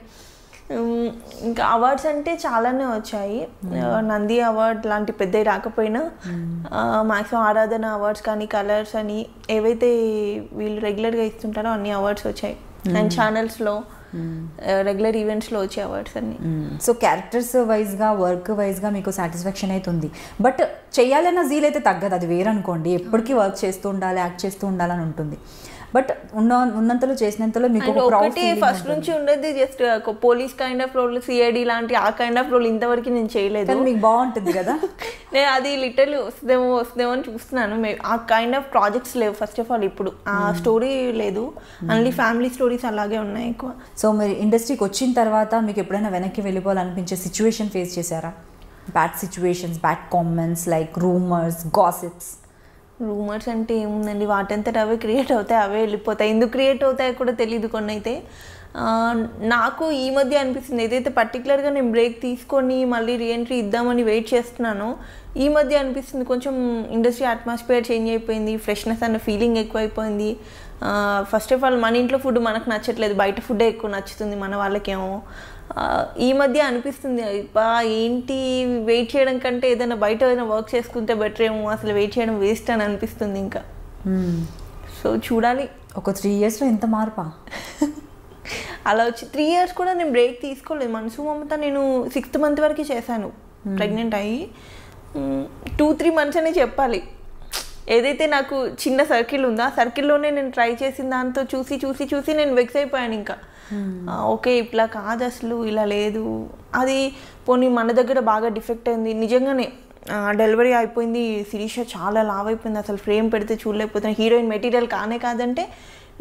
ఇంకా అవార్డ్స్ అంటే చాలానే వచ్చాయి. నంది అవార్డ్ లాంటి పెద్దవి రాకపోయినా మ్యాక్సిమం ఆరాధన అవార్డ్స్ కానీ కలర్స్ అని ఏవైతే వీళ్ళు రెగ్యులర్గా ఇస్తుంటారో అన్ని అవార్డ్స్ వచ్చాయి. అండ్ ఛానల్స్లో రెగ్యులర్ ఈవెంట్స్లో వచ్చే అవార్డ్స్ అన్ని. సో క్యారెక్టర్స్ వైజ్గా, వర్క్ వైజ్గా మీకు సాటిస్ఫాక్షన్ అవుతుంది. బట్ చేయాలన్న జీల్ అయితే తగ్గదు, అది వేరనుకోండి. ఎప్పటికీ వర్క్ చేస్తూ ఉండాలి, యాక్ట్ చేస్తూ ఉండాలని ఉంటుంది. బట్ ఉన్నంతలో చేసినంతలో మీకు ఒకటి ఫస్ట్ నుంచి ఉండేది just police kind of role, CID లాంటి ఆ కైండ్ ఆఫ్ రోల్ ఇంతవరకు నేను చేయలేదు. మీకు బాగుంటుంది కదా. నేను అది లిటరల్లీ వస్తుందేమో అని చూస్తున్నాను. ఆ కైండ్ ఆఫ్ ప్రాజెక్ట్స్ లేవు ఫస్ట్ ఆఫ్ ఆల్ ఇప్పుడు, ఆ స్టోరీ లేదు, ఓన్లీ ఫ్యామిలీ స్టోరీస్ అలాగే ఉన్నాయి ఎక్కువ. సో మీరు ఇండస్ట్రీకి వచ్చిన తర్వాత మీకు ఎప్పుడైనా వెనక్కి వెళ్ళిపోవాలనిపించే సిచ్యువేషన్ ఫేస్ చేశారా? Bad situations, bad comments like rumours, gossips. Rumours అంటే ఏముందండి, వాటంతట అవే క్రియేట్ అవుతాయి, అవే వెళ్ళిపోతాయి. ఎందుకు క్రియేట్ అవుతాయో కూడా తెలియదు కొన్ని అయితే. నాకు ఈ మధ్య అనిపిస్తుంది, ఏదైతే పర్టికులర్గా నేను బ్రేక్ తీసుకొని మళ్ళీ రీఎంట్రీ ఇద్దామని వెయిట్ చేస్తున్నానో ఈ మధ్య అనిపిస్తుంది కొంచెం ఇండస్ట్రీ అట్మాస్ఫియర్ చేంజ్ అయిపోయింది, ఫ్రెష్నెస్ అన్న ఫీలింగ్ ఎక్కువైపోయింది. ఫస్ట్ ఆఫ్ ఆల్ మన ఇంట్లో ఫుడ్ మనకు నచ్చట్లేదు, బయట ఫుడ్డే ఎక్కువ నచ్చుతుంది మన వాళ్ళకేమో. ఈ మధ్య అనిపిస్తుంది ఏంటి వెయిట్ చేయడం కంటే ఏదైనా బయట ఏదైనా వర్క్ చేసుకుంటే బెటర్ ఏమో, అసలు వెయిట్ చేయడం వేస్ట్ అని అనిపిస్తుంది ఇంకా. సో చూడాలి. ఒక 3 yearsలో ఎంత మార్పా? అలా వచ్చి 3 years కూడా నేను బ్రేక్ తీసుకోలేదు. మనసు మమత నేను 6th month వరకు చేశాను ప్రెగ్నెంట్ అయ్యి. 2-3 months అనే చెప్పాలి. ఏదైతే నాకు చిన్న సర్కిల్ ఉందో ఆ సర్కిల్లోనే నేను ట్రై చేసిన దాంతో చూసి చూసి చూసి నేను వెక్స్ అయిపోయాను ఇంకా. ఓకే ఇట్లా కాదు, అసలు ఇలా లేదు, అది పోనీ మన దగ్గర బాగా డిఫెక్ట్ అయింది నిజంగానే. డెలివరీ అయిపోయింది, శిరీష చాలా లావ్ అయిపోయింది, అసలు ఫ్రేమ్ పెడితే చూడలేకపోతున్నాను, హీరోయిన్ మెటీరియల్ కాదంటే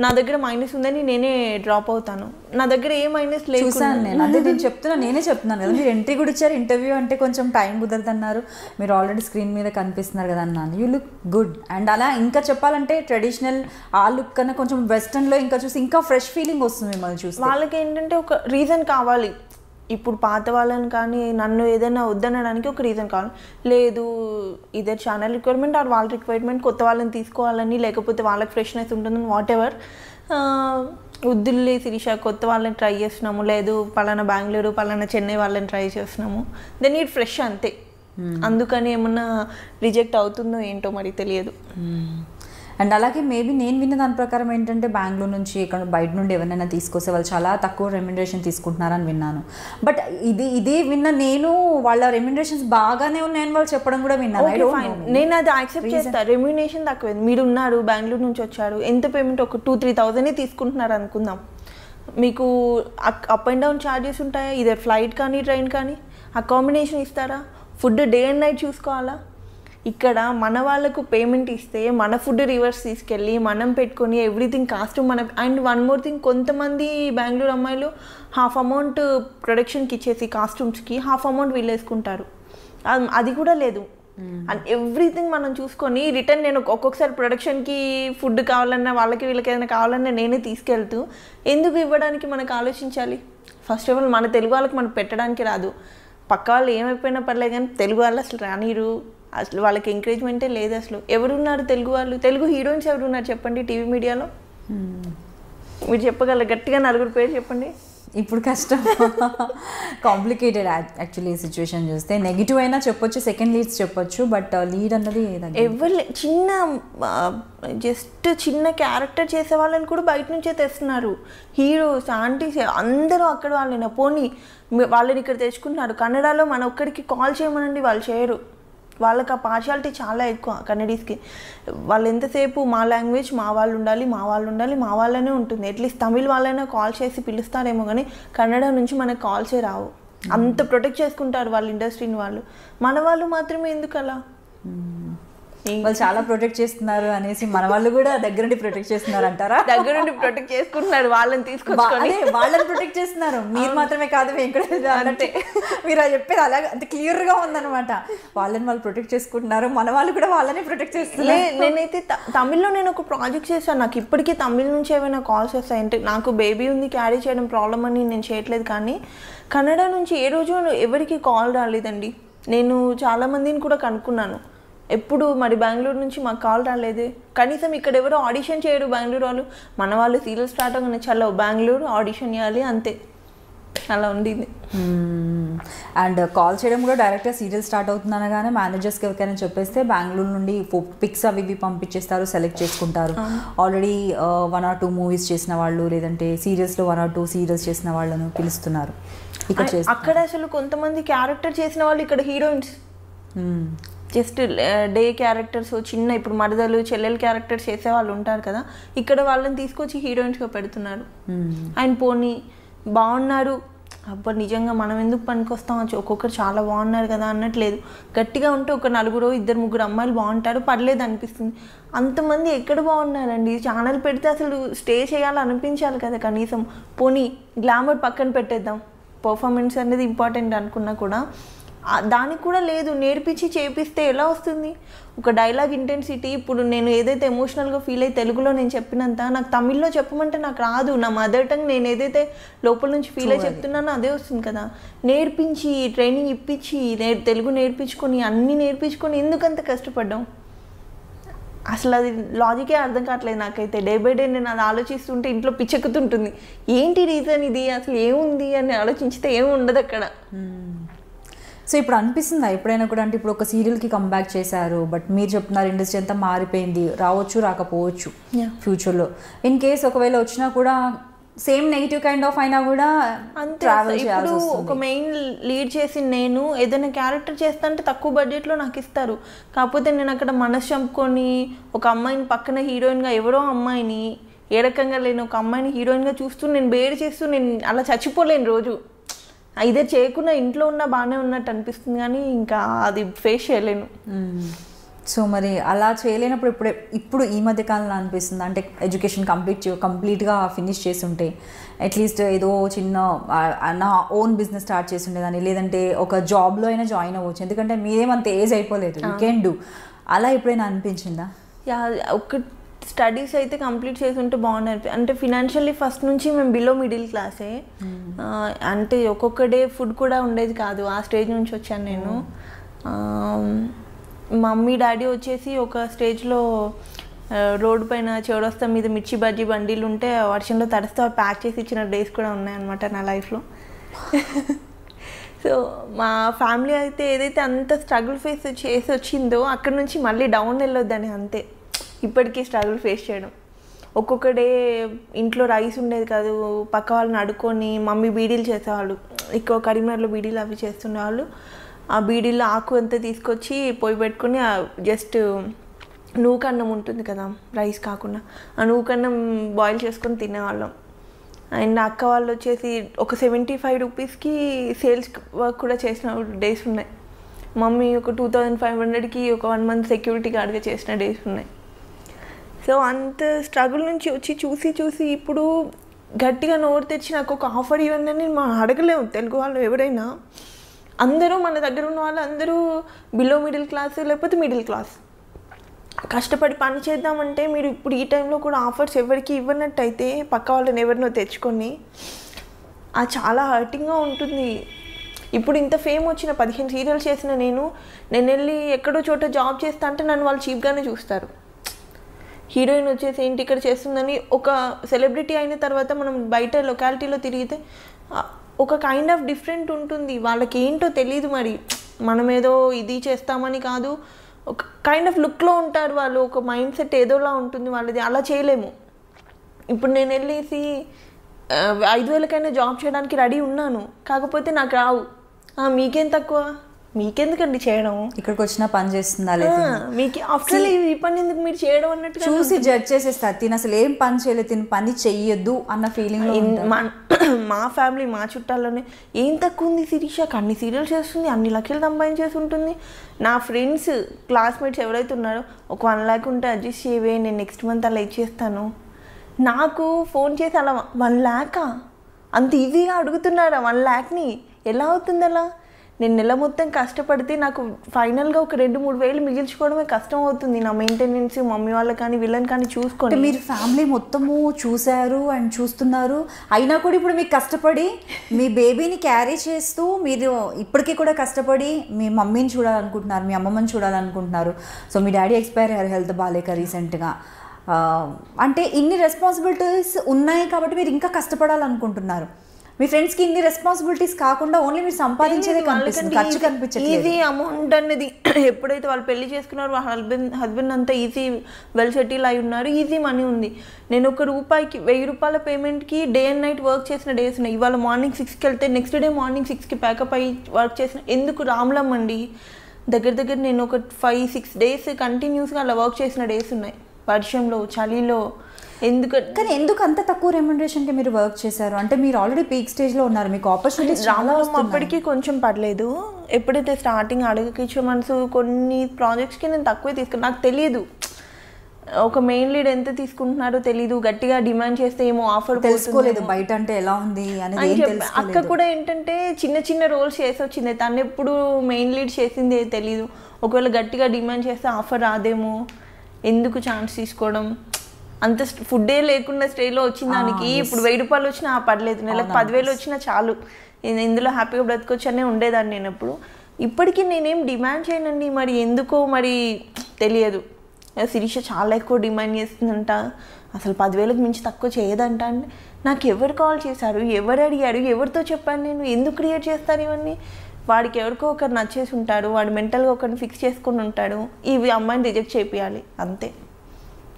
నా దగ్గర మైనస్ ఉందని నేనే డ్రాప్ అవుతాను. నా దగ్గర ఏ మైనస్ లేదు. చూసాను నేను, అదే నేను నేనే చెప్తున్నాను కదా, మీరు ఎంట్రీ కూడా ఇచ్చారు, ఇంటర్వ్యూ అంటే కొంచెం టైం కుదరదు అన్నారు, మీరు ఆల్రెడీ స్క్రీన్ మీద కనిపిస్తున్నారు కదా అన్నాను. You look good. అండ్ అలా ఇంకా చెప్పాలంటే ట్రెడిషనల్ ఆ లుక్ కన్నా కొంచెం వెస్టర్న్లో ఇంకా చూసి ఇంకా ఫ్రెష్ ఫీలింగ్ వస్తుంది మిమ్మల్ని చూసి. వాళ్ళకి ఏంటంటే ఒక రీజన్ కావాలి. ఇప్పుడు పాత వాళ్ళని కానీ నన్ను ఏదైనా వద్దనడానికి ఒక రీజన్ కావాలి. లేదు ఇదే ఛానల్ రిక్వైర్మెంట్ ఆర్ వాళ్ళ రిక్వైర్మెంట్, కొత్త వాళ్ళని తీసుకోవాలని, లేకపోతే వాళ్ళకి ఫ్రెష్నెస్ ఉంటుందని, వాట్ ఎవర్. వద్దులే శిరీష కొత్త వాళ్ళని ట్రై చేస్తున్నాము, లేదు పలానా బెంగళూరు పలానా చెన్నై వాళ్ళని ట్రై చేస్తున్నాము, దెన్ ఇట్ ఫ్రెష్ అంతే. అందుకని ఏమన్నా రిజెక్ట్ అవుతుందో ఏంటో మరి తెలియదు. అండ్ అలాగే మేబీ నేను విన్న దాని ప్రకారం ఏంటంటే బెంగళూరు నుంచి ఇక్కడ బయట నుండి ఎవరైనా తీసుకొస్తే వాళ్ళు చాలా తక్కువ రెమ్యునరేషన్ తీసుకుంటున్నారని విన్నాను. బట్ ఇది విన్న నేను వాళ్ళ రెమ్యునరేషన్స్ బాగానే ఉన్నాయని వాళ్ళు చెప్పడం కూడా విన్నాను. నేను అది యాక్సెప్ట్ చేస్తాను. రెమ్యునరేషన్ తక్కువ, మీరు ఉన్నారు బెంగళూరు నుంచి వచ్చారు, ఎంత పేమెంట్ ఒక 2-3,000 తీసుకుంటున్నారు అనుకుందాం, మీకు అప్ అండ్ డౌన్ ఛార్జెస్ ఉంటాయా, ఇదే ఫ్లైట్ కానీ ట్రైన్ కానీ, అకామిడేషన్ ఇస్తారా, ఫుడ్ డే అండ్ నైట్ చూసుకోవాలా. ఇక్కడ మన వాళ్ళకు పేమెంట్ ఇస్తే మన ఫుడ్ రివర్స్ తీసుకెళ్ళి మనం పెట్టుకొని ఎవ్రీథింగ్ కాస్ట్ మన. అండ్ వన్ మోర్ థింగ్, కొంతమంది బెంగళూరు అమ్మాయిలు హాఫ్ అమౌంట్ ప్రొడక్షన్కి ఇచ్చేసి కాస్ట్యూమ్స్కి హాఫ్ అమౌంట్ వీళ్ళు వేసుకుంటారు. అది కూడా లేదు. అండ్ ఎవ్రీథింగ్ మనం చూసుకొని రిటర్న్ నేను ఒక్కొక్కసారి ప్రొడక్షన్కి ఫుడ్ కావాలన్నా వాళ్ళకి వీళ్ళకి ఏదైనా కావాలన్నా నేనే తీసుకెళ్తూ ఎందుకు ఇవ్వడానికి మనకు ఆలోచించాలి. ఫస్ట్ ఆఫ్ ఆల్ మన తెలుగు వాళ్ళకి మనకు పెట్టడానికి రాదు, పక్క వాళ్ళు ఏమైపోయినా పర్లేదు కానీ తెలుగు వాళ్ళు అసలు రానిరు, అసలు వాళ్ళకి ఎంకరేజ్మెంటే లేదు. అసలు ఎవరున్నారు తెలుగు వాళ్ళు, తెలుగు హీరోయిన్స్ ఎవరున్నారు చెప్పండి టీవీ మీడియాలో? మీరు చెప్పగలరు గట్టిగా 4 పేరు చెప్పండి. ఇప్పుడు కష్టం, కాంప్లికేటెడ్ యాక్చువల్లీ సిచ్యువేషన్ చూస్తే. నెగిటివ్ అయినా చెప్పొచ్చు, సెకండ్ లీడ్స్ చెప్పొచ్చు, బట్ లీడ్ అన్నది ఎవరు చిన్న క్యారెక్టర్ చేసే వాళ్ళని కూడా బయట నుంచే తెస్తున్నారు. హీరోస్ ఆంటీస్ అందరూ అక్కడ వాళ్ళైనా పోనీ వాళ్ళని ఇక్కడ తెచ్చుకుంటున్నారు. కన్నడలో మన ఒక్కడికి కాల్ చేయమనండి వాళ్ళు చేయరు. వాళ్ళకి ఆ పార్షాలిటీ చాలా ఎక్కువ కన్నడీస్కి. వాళ్ళు ఎంతసేపు మా లాంగ్వేజ్ మా వాళ్ళు ఉండాలి, మా వాళ్ళు ఉండాలి, మా వాళ్ళనే ఉంటుంది. అట్లీస్ట్ తమిళ్ వాళ్ళైనా కాల్ చేసి పిలుస్తారేమో కానీ కన్నడ నుంచి మనకు కాల్సే రావు. అంత ప్రొటెక్ట్ చేసుకుంటారు వాళ్ళ ఇండస్ట్రీని వాళ్ళు. మన వాళ్ళు మాత్రమే ఎందుకు అలా? వాళ్ళు చాలా ప్రొటెక్ట్ చేస్తున్నారు అనేసి మన వాళ్ళు కూడా దగ్గరుండి ప్రొటెక్ట్ చేస్తున్నారు అంటారా? దగ్గరుండి ప్రొటెక్ట్ చేసుకుంటున్నారు, వాళ్ళని తీసుకొచ్చుకొని వాళ్ళని ప్రొటెక్ట్ చేస్తున్నారు. మీరు మాత్రమే కాదు అంటే మీరు అది చెప్పేది అలా అంత క్లియర్ గా ఉందన్నమాట. వాళ్ళని వాళ్ళు ప్రొటెక్ట్ చేసుకుంటున్నారు, మన వాళ్ళు కూడా వాళ్ళని ప్రొటెక్ట్ చేస్తున్నారు. నేనైతే తమిళ్లో నేను ఒక ప్రాజెక్ట్ చేశాను. నాకు ఇప్పటికీ తమిళ్ నుంచి ఏమైనా కాల్స్ వస్తాయి అంటే, నాకు బేబీ ఉంది క్యారీ చేయడం ప్రాబ్లం అని నేను చేయట్లేదు, కానీ కన్నడ నుంచి ఏ రోజు ఎవరికి కాల్ రాలేదండి. నేను చాలామందిని కూడా కనుక్కున్నాను, ఎప్పుడు మరి బెంగళూరు నుంచి మాకు కాల్ రాలేదు. కనీసం ఇక్కడ ఎవరు ఆడిషన్ చేయరు బెంగళూరు వాళ్ళు. మన వాళ్ళు సీరియల్ స్టార్ట్ అవ్వగానే చాలా బెంగళూరు ఆడిషన్ చేయాలి అంతే, అలా ఉండింది. అండ్ కాల్ చేయడం కూడా డైరెక్ట్గా సీరియల్ స్టార్ట్ అవుతుందనగానే మేనేజర్స్కి ఎవరికైనా చెప్పేస్తే బెంగళూరు నుండి పిక్స్ అవి ఇవి పంపించేస్తారు, సెలెక్ట్ చేసుకుంటారు. ఆల్రెడీ 1 or 2 మూవీస్ చేసిన వాళ్ళు, లేదంటే సీరియల్స్లో 1 or 2 సీరియల్స్ చేసిన వాళ్ళను పిలుస్తున్నారు. అక్కడ అసలు కొంతమంది క్యారెక్టర్ చేసిన వాళ్ళు ఇక్కడ హీరోయిన్స్, జస్ట్ డే క్యారెక్టర్స్ చిన్న, ఇప్పుడు మరదలు చెల్లెలు క్యారెక్టర్స్ చేసే వాళ్ళు ఉంటారు కదా, ఇక్కడ వాళ్ళని తీసుకొచ్చి హీరోయిన్స్గా పెడుతున్నారు. అండ్ పోనీ బాగున్నారు, అబ్బా నిజంగా మనం ఎందుకు పనికొస్తాం, ఒక్కొక్కరు చాలా బాగున్నారు కదా అన్నట్లేదు. గట్టిగా ఉంటే ఒక 4-2-3 అమ్మాయిలు బాగుంటారు, పర్లేదు అనిపిస్తుంది. అంతమంది ఎక్కడ బాగున్నారండి? ఛానల్ పెడితే అసలు స్టే చేయాలనిపించాలి కదా కనీసం. పోనీ గ్లామర్ పక్కన పెట్టేద్దాం, పర్ఫార్మెన్స్ అనేది ఇంపార్టెంట్ అనుకున్నా కూడా దానికి కూడా లేదు. నేర్పించి చేపిస్తే ఎలా వస్తుంది? ఒక డైలాగ్ ఇంటెన్సిటీ, ఇప్పుడు నేను ఏదైతే ఎమోషనల్గా ఫీల్ అయ్యి తెలుగులో నేను చెప్పినంత నాకు తమిళ్లో చెప్పమంటే నాకు రాదు. నా మదర్ టంగ్ నేను ఏదైతే లోపల నుంచి ఫీల్ అయ్యి చెప్తున్నానో అదే వస్తుంది కదా. నేర్పించి ట్రైనింగ్ ఇప్పించి తెలుగు నేర్పించుకొని అన్నీ నేర్పించుకొని ఎందుకంత కష్టపడ్డాం? అసలు అది లాజికే అర్థం కావట్లేదు నాకైతే. డే బై డే నేను అది ఆలోచిస్తుంటే ఇంట్లో పిచ్చెక్కుతుంటుంది. ఏంటి రీజన్ ఇది, అసలు ఏముంది అని ఆలోచించితే ఏమి ఉండదు అక్కడ. సో ఇప్పుడు అనిపిస్తుందా ఎప్పుడైనా కూడా, అంటే ఇప్పుడు ఒక సీరియల్కి కంబ్యాక్ చేశారు, బట్ మీరు చెప్తున్నారు ఇండస్ట్రీ అంతా మారిపోయింది, రావచ్చు రాకపోవచ్చు ఫ్యూచర్లో. ఇన్ కేస్ ఒకవేళ వచ్చినా కూడా సేమ్ నెగిటివ్ కైండ్ ఆఫ్ అయినా కూడా ట్రావెల్ చేయాల్సి వస్తుంది. ఒక మెయిన్ లీడ్ చేసి నేను ఏదైనా క్యారెక్టర్ చేస్తా అంటే తక్కువ బడ్జెట్లో నాకు ఇస్తారు. కాకపోతే నేను అక్కడ మనసు చంపుకొని ఒక అమ్మాయిని పక్కన హీరోయిన్గా, ఎవరో అమ్మాయిని ఏ రకంగా లేని ఒక అమ్మాయిని హీరోయిన్గా చూస్తూ నేను బేర్ చేస్తూ నేను అలా చచ్చిపోలేను రోజు. ఇదే చేయకుండా ఇంట్లో ఉన్న బాగానే ఉన్నట్టు అనిపిస్తుంది, కానీ ఇంకా అది ఫేస్ చేయలేను. సో మరి అలా చేయలేనప్పుడు ఇప్పుడు ఈ మధ్య కాలంలో అనిపిస్తుంది అంటే ఎడ్యుకేషన్ కంప్లీట్గా ఫినిష్ చేసి ఉంటే అట్లీస్ట్ ఏదో చిన్న నా ఓన్ బిజినెస్ స్టార్ట్ చేసి ఉండేదాన్ని, లేదంటే ఒక జాబ్లో అయినా జాయిన్ అవ్వచ్చు, ఎందుకంటే మీరేమంత ఏజ్ అయిపోలేదు, యూ కెన్ డూ. అలా ఎప్పుడైనా అనిపించిందా? ఒక స్టడీస్ అయితే కంప్లీట్ చేసి ఉంటే బాగుంది. అంటే ఫినాన్షియల్లీ ఫస్ట్ నుంచి మేము బిలో మిడిల్ క్లాసే, అంటే ఒక్కొక్క డే ఫుడ్ కూడా ఉండేది కాదు, ఆ స్టేజ్ నుంచి వచ్చాను నేను. మమ్మీ డాడీ వచ్చేసి ఒక స్టేజ్లో రోడ్డు పైన చౌరస్తా మీద మిర్చి బజ్జీ బండిలు ఉంటే వర్షంలో తడిస్తే ప్యాక్ చేసి ఇచ్చిన డేస్ కూడా ఉన్నాయన్నమాట నా లైఫ్లో. సో మా ఫ్యామిలీ అయితే ఏదైతే అంత స్ట్రగుల్ ఫేస్ చేసి వచ్చిందో అక్కడ నుంచి మళ్ళీ డౌన్ వెళ్ళొద్దని అంతే ఇప్పటికీ స్ట్రగుల్ ఫేస్ చేయడం. ఒక్కొక్క డే ఇంట్లో రైస్ ఉండేది కాదు, పక్క వాళ్ళని అడుక్కొని మమ్మీ బీడీలు చేసేవాళ్ళు, ఎక్కువ కరీంనగర్లో బీడీలు అవి చేస్తుండేవాళ్ళు. ఆ బీడీలో ఆకు అంతా తీసుకొచ్చి పొయ్యి పెట్టుకుని జస్ట్ నూకన్నం ఉంటుంది కదా రైస్ కాకుండా, ఆ నూకన్నం బాయిల్ చేసుకొని తినేవాళ్ళం. అండ్ అక్క వాళ్ళు వచ్చేసి ఒక 75 రూపీస్కి సేల్స్ వర్క్ కూడా చేసిన డేస్ ఉన్నాయి. మమ్మీ ఒక 2500కి ఒక 1 మంత్ సెక్యూరిటీ గార్డ్గా చేసిన డేస్ ఉన్నాయి. సో అంత స్ట్రగుల్ నుంచి వచ్చి చూసి ఇప్పుడు గట్టిగా నోరు తెచ్చి నాకు ఒక ఆఫర్ ఇవ్వండి అని మనం అడగలేము. తెలుగు వాళ్ళు ఎవరైనా అందరూ మన దగ్గర ఉన్న వాళ్ళు అందరూ బిలో మిడిల్ క్లాస్ లేకపోతే మిడిల్ క్లాస్, కష్టపడి పని చేద్దామంటే మీరు ఇప్పుడు ఈ టైంలో కూడా ఆఫర్స్ ఎవరికి ఇవ్వనట్టయితే పక్క వాళ్ళని ఎవరినో తెచ్చుకొని అది చాలా హర్టింగ్గా ఉంటుంది. ఇప్పుడు ఇంత ఫేమ్ వచ్చిన 15 సీరియల్స్ చేసిన నేను వెళ్ళి ఎక్కడో చోట జాబ్ చేస్తా అంటే నన్ను వాళ్ళు చీప్గానే చూస్తారు. హీరోయిన్ వచ్చేసి ఏంటి ఇక్కడ చేస్తుందని, ఒక సెలబ్రిటీ అయిన తర్వాత మనం బయట లొకాలిటీలో తిరిగితే ఒక కైండ్ ఆఫ్ డిఫరెంట్ ఉంటుంది. వాళ్ళకి ఏంటో తెలియదు, మరి మనం ఏదో ఇది చేస్తామని కాదు, ఒక కైండ్ ఆఫ్ లుక్లో ఉంటారు వాళ్ళు, ఒక మైండ్ సెట్ ఏదోలా ఉంటుంది వాళ్ళది. అలా చేయలేము. ఇప్పుడు నేను వెళ్ళేసి 5,000కైనా జాబ్ చేయడానికి రెడీ ఉన్నాను, కాకపోతే నాకు రావు. మీకేం తక్కువ, మీకెందుకండి చేయడం, ఇక్కడికి వచ్చిన పని చేస్తుందా మీకు ఆఫ్టర్ ఈ పని ఎందుకు మీరు చేయడం అన్నట్టు చూసి జడ్జ్ చేసేస్తారు. తిని అసలు ఏం పని చేయలేదు, తిని పని చెయ్యొద్దు అన్న ఫీలింగ్. మా ఫ్యామిలీ మా చుట్టాల్లోనే ఏం తక్కువ ఉంది శిరీషకు, అన్ని సీరియల్స్ చేస్తుంది, అన్ని లక్షలు సంపాదించేసి ఉంటుంది. నా ఫ్రెండ్స్ క్లాస్మేట్స్ ఎవరైతే ఉన్నారో ఒక 1 lakh ఉంటే అడ్జస్ట్ చేయవే, నేను నెక్స్ట్ మంత్ అలా ఇచ్చేస్తాను. నాకు ఫోన్ చేసి అలా 1 lakh అంత ఈజీగా అడుగుతున్నారా? 1 lakhని ఎలా అవుతుంది అలా? నేను నెల మొత్తం కష్టపడితే నాకు ఫైనల్గా ఒక 2-3 వేలు మిగిల్చుకోవడమే కష్టం అవుతుంది. నా మెయింటెనెన్స్ మమ్మీ వాళ్ళకి కానీ వీళ్ళని కానీ చూసుకోండి. మీరు ఫ్యామిలీ మొత్తము చూశారు అండ్ చూస్తున్నారు, అయినా కూడా ఇప్పుడు మీకు కష్టపడి మీ బేబీని క్యారీ చేస్తూ మీరు ఇప్పటికీ కూడా కష్టపడి మీ మమ్మీని చూడాలనుకుంటున్నారు, మీ అమ్మమ్మని చూడాలనుకుంటున్నారు. సో మీ డాడీ ఎక్స్పైర్ అయ్యారు హెల్త్ బాగాలేక రీసెంట్గా. అంటే ఇన్ని రెస్పాన్సిబిలిటీస్ ఉన్నాయి కాబట్టి మీరు ఇంకా కష్టపడాలనుకుంటున్నారు. మీ ఫ్రెండ్స్కి ఇన్ని రెస్పాన్సిబిలిటీస్ కాకుండా ఓన్లీ మీరు సంపాదించేదే కనిపిస్తుంది, ఖర్చు కనిపించట్లేదు. ఈజీ అమౌంట్ అనేది ఎప్పుడైతే వాళ్ళు పెళ్లి చేసుకున్నారో వాళ్ళ హస్బెండ్ అంతా ఈజీ వెల్ సెటిల్ అయి ఉన్నారు, ఈజీ మనీ ఉంది. నేను ఒక రూపాయికి 1000 రూపాయల పేమెంట్కి డే అండ్ నైట్ వర్క్ చేసిన డేస్ ఉన్నాయి. ఇవాళ మార్నింగ్ 6కి వెళ్తే నెక్స్ట్ డే మార్నింగ్ 6కి ప్యాకప్ అయ్యి వర్క్ చేసిన. ఎందుకు రామ్లమ్మండి దగ్గర నేను ఒక 5-6 డేస్ కంటిన్యూస్గా అలా వర్క్ చేసిన డేస్ ఉన్నాయి, వర్షంలో చలిలో. కానీ ఎందుకు అంత తక్కువ రెమ్యునరేషన్కి మీరు వర్క్ చేశారు? అంటే మీరు ఆల్రెడీ పీక్ స్టేజ్లో ఉన్నారు, మీకు ఆపర్చునిటీస్ చాలా అప్పటికి కొంచెం పర్లేదు. ఎప్పుడైతే స్టార్టింగ్ అడగకిచ్చే మనసు కొన్ని ప్రాజెక్ట్స్కి నేను తక్కువే తీసుకున్నాను. నాకు తెలియదు ఒక మెయిన్ లీడ్ ఎంత తీసుకుంటున్నారో తెలీదు, గట్టిగా డిమాండ్ చేస్తే ఏమో ఆఫర్ తెలుసుకోలేదు బయట అంటే ఎలా ఉంది అనేది. అక్క కూడా ఏంటంటే చిన్న రోల్స్ చేసి వచ్చింది, తను ఎప్పుడు మెయిన్ లీడ్ చేసింది తెలీదు. ఒకవేళ గట్టిగా డిమాండ్ చేస్తే ఆఫర్ రాదేమో, ఎందుకు ఛాన్స్ తీసుకోవడం, అంత ఫుడ్డే లేకుండా స్టేలో వచ్చిన దానికి ఇప్పుడు 1000 రూపాయలు వచ్చినా పర్లేదు, నెలకు 10,000 వచ్చినా చాలు, నేను ఇందులో హ్యాపీగా బ్రతకొచ్చనే ఉండేదాన్ని నేను ఎప్పుడు. ఇప్పటికీ నేనేం డిమాండ్ చేయనండి, మరి ఎందుకో మరి తెలియదు. శిరీష చాలా ఎక్కువ డిమాండ్ చేస్తుందంట, అసలు 10,000కి మించి తక్కువ చేయదంట. అంటే నాకు ఎవరు కాల్ చేశారు, ఎవరు అడిగారు, ఎవరితో చెప్పాను నేను, ఎందుకు క్రియేట్ చేస్తారు ఇవన్నీ? వాడికి ఎవరికో ఒకరు నచ్చేసి ఉంటాడు, వాడు మెంటల్గా ఒకరిని ఫిక్స్ చేసుకొని ఉంటాడు, ఇవి అమ్మాయిని రిజెక్ట్ చేయాలి అంతే.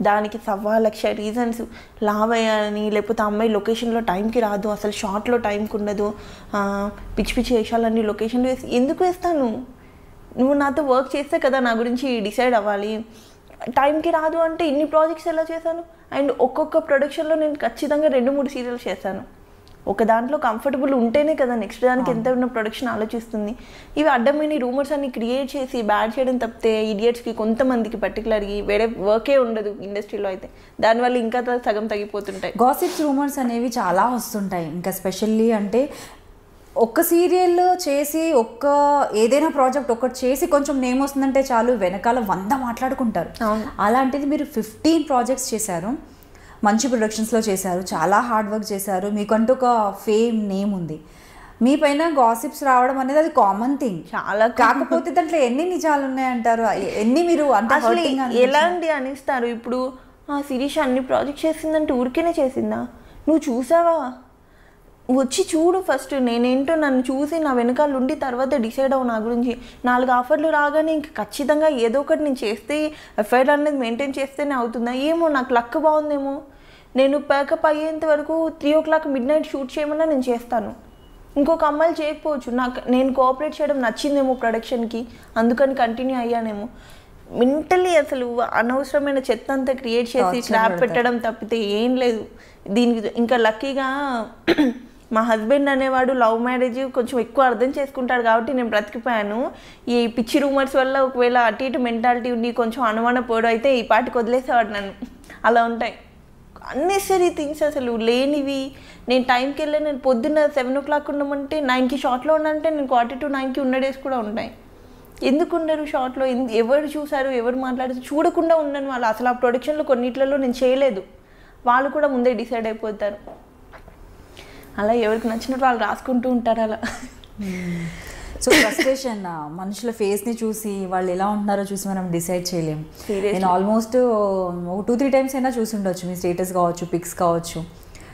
దానికి 1,00,000 రీజన్స్, లావ్ అయ్యాలని, లేకపోతే అమ్మాయి లొకేషన్లో టైంకి రాదు, అసలు షార్ట్లో టైంకి ఉండదు, పిచ్చి పిచ్చి వేషాలన్నీ లొకేషన్లో వేసి ఎందుకు వేస్తాను? నువ్వు నాతో వర్క్ చేస్తే కదా నా గురించి డిసైడ్ అవ్వాలి. టైంకి రాదు అంటే ఇన్ని ప్రాజెక్ట్స్ ఎలా చేశాను? అండ్ ఒక్కొక్క ప్రొడక్షన్లో నేను ఖచ్చితంగా 2-3 సీరియల్స్ చేశాను. ఒక దాంట్లో కంఫర్టబుల్ ఉంటేనే కదా నెక్స్ట్ దానికి ఎంత ఉన్న ప్రొడక్షన్ ఆలోచిస్తుంది. ఇవి అడ్డమైన రూమర్స్ అన్ని క్రియేట్ చేసి బ్యాడ్ చేయడం తప్పితే ఇడియట్స్కి కొంతమందికి పర్టికులర్గా వేరే వర్కే ఉండదు ఇండస్ట్రీలో అయితే, దానివల్ల ఇంకా సగం తగ్గిపోతుంటాయి. గాసిప్స్ రూమర్స్ అనేవి చాలా వస్తుంటాయి. ఇంకా స్పెషల్లీ అంటే ఒక్క సీరియల్ చేసి ఏదైనా ప్రాజెక్ట్ ఒకటి చేసి కొంచెం నేమ్ వస్తుందంటే చాలు వెనకాల 100 మాట్లాడుకుంటారు. అలాంటిది మీరు 15 ప్రాజెక్ట్స్ చేశారు, మంచి ప్రొడక్షన్స్లో చేశారు, చాలా హార్డ్ వర్క్ చేశారు, మీకంటూ ఒక ఫేమ్ నేమ్ ఉంది. మీ పైన గాసిప్స్ రావడం అనేది అది కామన్ థింగ్ చాలా. కాకపోతే దాంట్లో ఎన్ని నిజాలు ఉన్నాయంటారు, ఎన్ని మీరు అంటే ఎలాంటి అనిస్తారు? ఇప్పుడు శిరీష అన్ని ప్రాజెక్ట్ చేసిందంటే ఊరికేనే చేసిందా? నువ్వు చూసావా? వచ్చి చూడు ఫస్ట్, నేనేంటో నన్ను చూసి నా వెనకాల ఉండి తర్వాత డిసైడ్ అవ్వు నా గురించి. 4 ఆఫర్లు రాగానే ఇంక ఖచ్చితంగా ఏదో ఒకటి నేను చేస్తే ఎఫ్ఐఆర్ అనేది మెయింటైన్ చేస్తేనే అవుతుందా? ఏమో నాకు లక్ బాగుందేమో, నేను ప్యాకప్ అయ్యేంత వరకు 3 o'clock midnight షూట్ చేయమన్నా నేను చేస్తాను. ఇంకొక అమ్మాయిలు చేయకపోవచ్చు, నేను కోఆపరేట్ చేయడం నచ్చిందేమో ప్రొడక్షన్కి, అందుకని కంటిన్యూ అయ్యానేమో. మెంటలీ అసలు అనవసరమైన చెత్త అంతా క్రియేట్ చేసి స్లాబ్ పెట్టడం తప్పితే ఏం లేదు దీనికి. ఇంకా లక్కీగా మా హస్బెండ్ అనేవాడు లవ్ మ్యారేజ్ కొంచెం ఎక్కువ అర్థం చేసుకుంటాడు కాబట్టి నేను బ్రతికిపోయాను. ఈ పిచ్చి రూమర్స్ వల్ల ఒకవేళ అటు ఇటు మెంటాలిటీ ఉండి కొంచెం అనుమాన పోవడం అయితే ఈ పాటికి వదిలేసేవాడు నన్ను. అలా ఉంటాయి అన్నెసరీ థింగ్స్, అసలు లేనివి. నేను టైంకి వెళ్ళి నేను పొద్దున్న 7 o'clock ఉండమంటే 9కి షార్ట్లో ఉన్నానంటే నేను 8:45కి ఉన్న డేస్ కూడా ఉంటాయి. ఎందుకు ఉండరు షార్ట్లో? ఎవరు చూసారు, ఎవరు మాట్లాడారు చూడకుండా ఉన్నాను వాళ్ళు. అసలు ఆ ప్రొడక్షన్లో కొన్నిట్లలో నేను చేయలేదు, వాళ్ళు కూడా ముందే డిసైడ్ అయిపోతారు. అలా ఎవరికి నచ్చినట్టు వాళ్ళు రాసుకుంటూ ఉంటారు అలా. సో ఫ్రస్ట్రేషన్ మనుషుల ఫేస్ని చూసి వాళ్ళు ఎలా ఉంటున్నారో చూసి మనం డిసైడ్ చేయలేము. నేను ఆల్మోస్ట్ 2-3 times అయినా చూసి ఉండొచ్చు, మీ స్టేటస్ కావచ్చు, పిక్స్ కావచ్చు.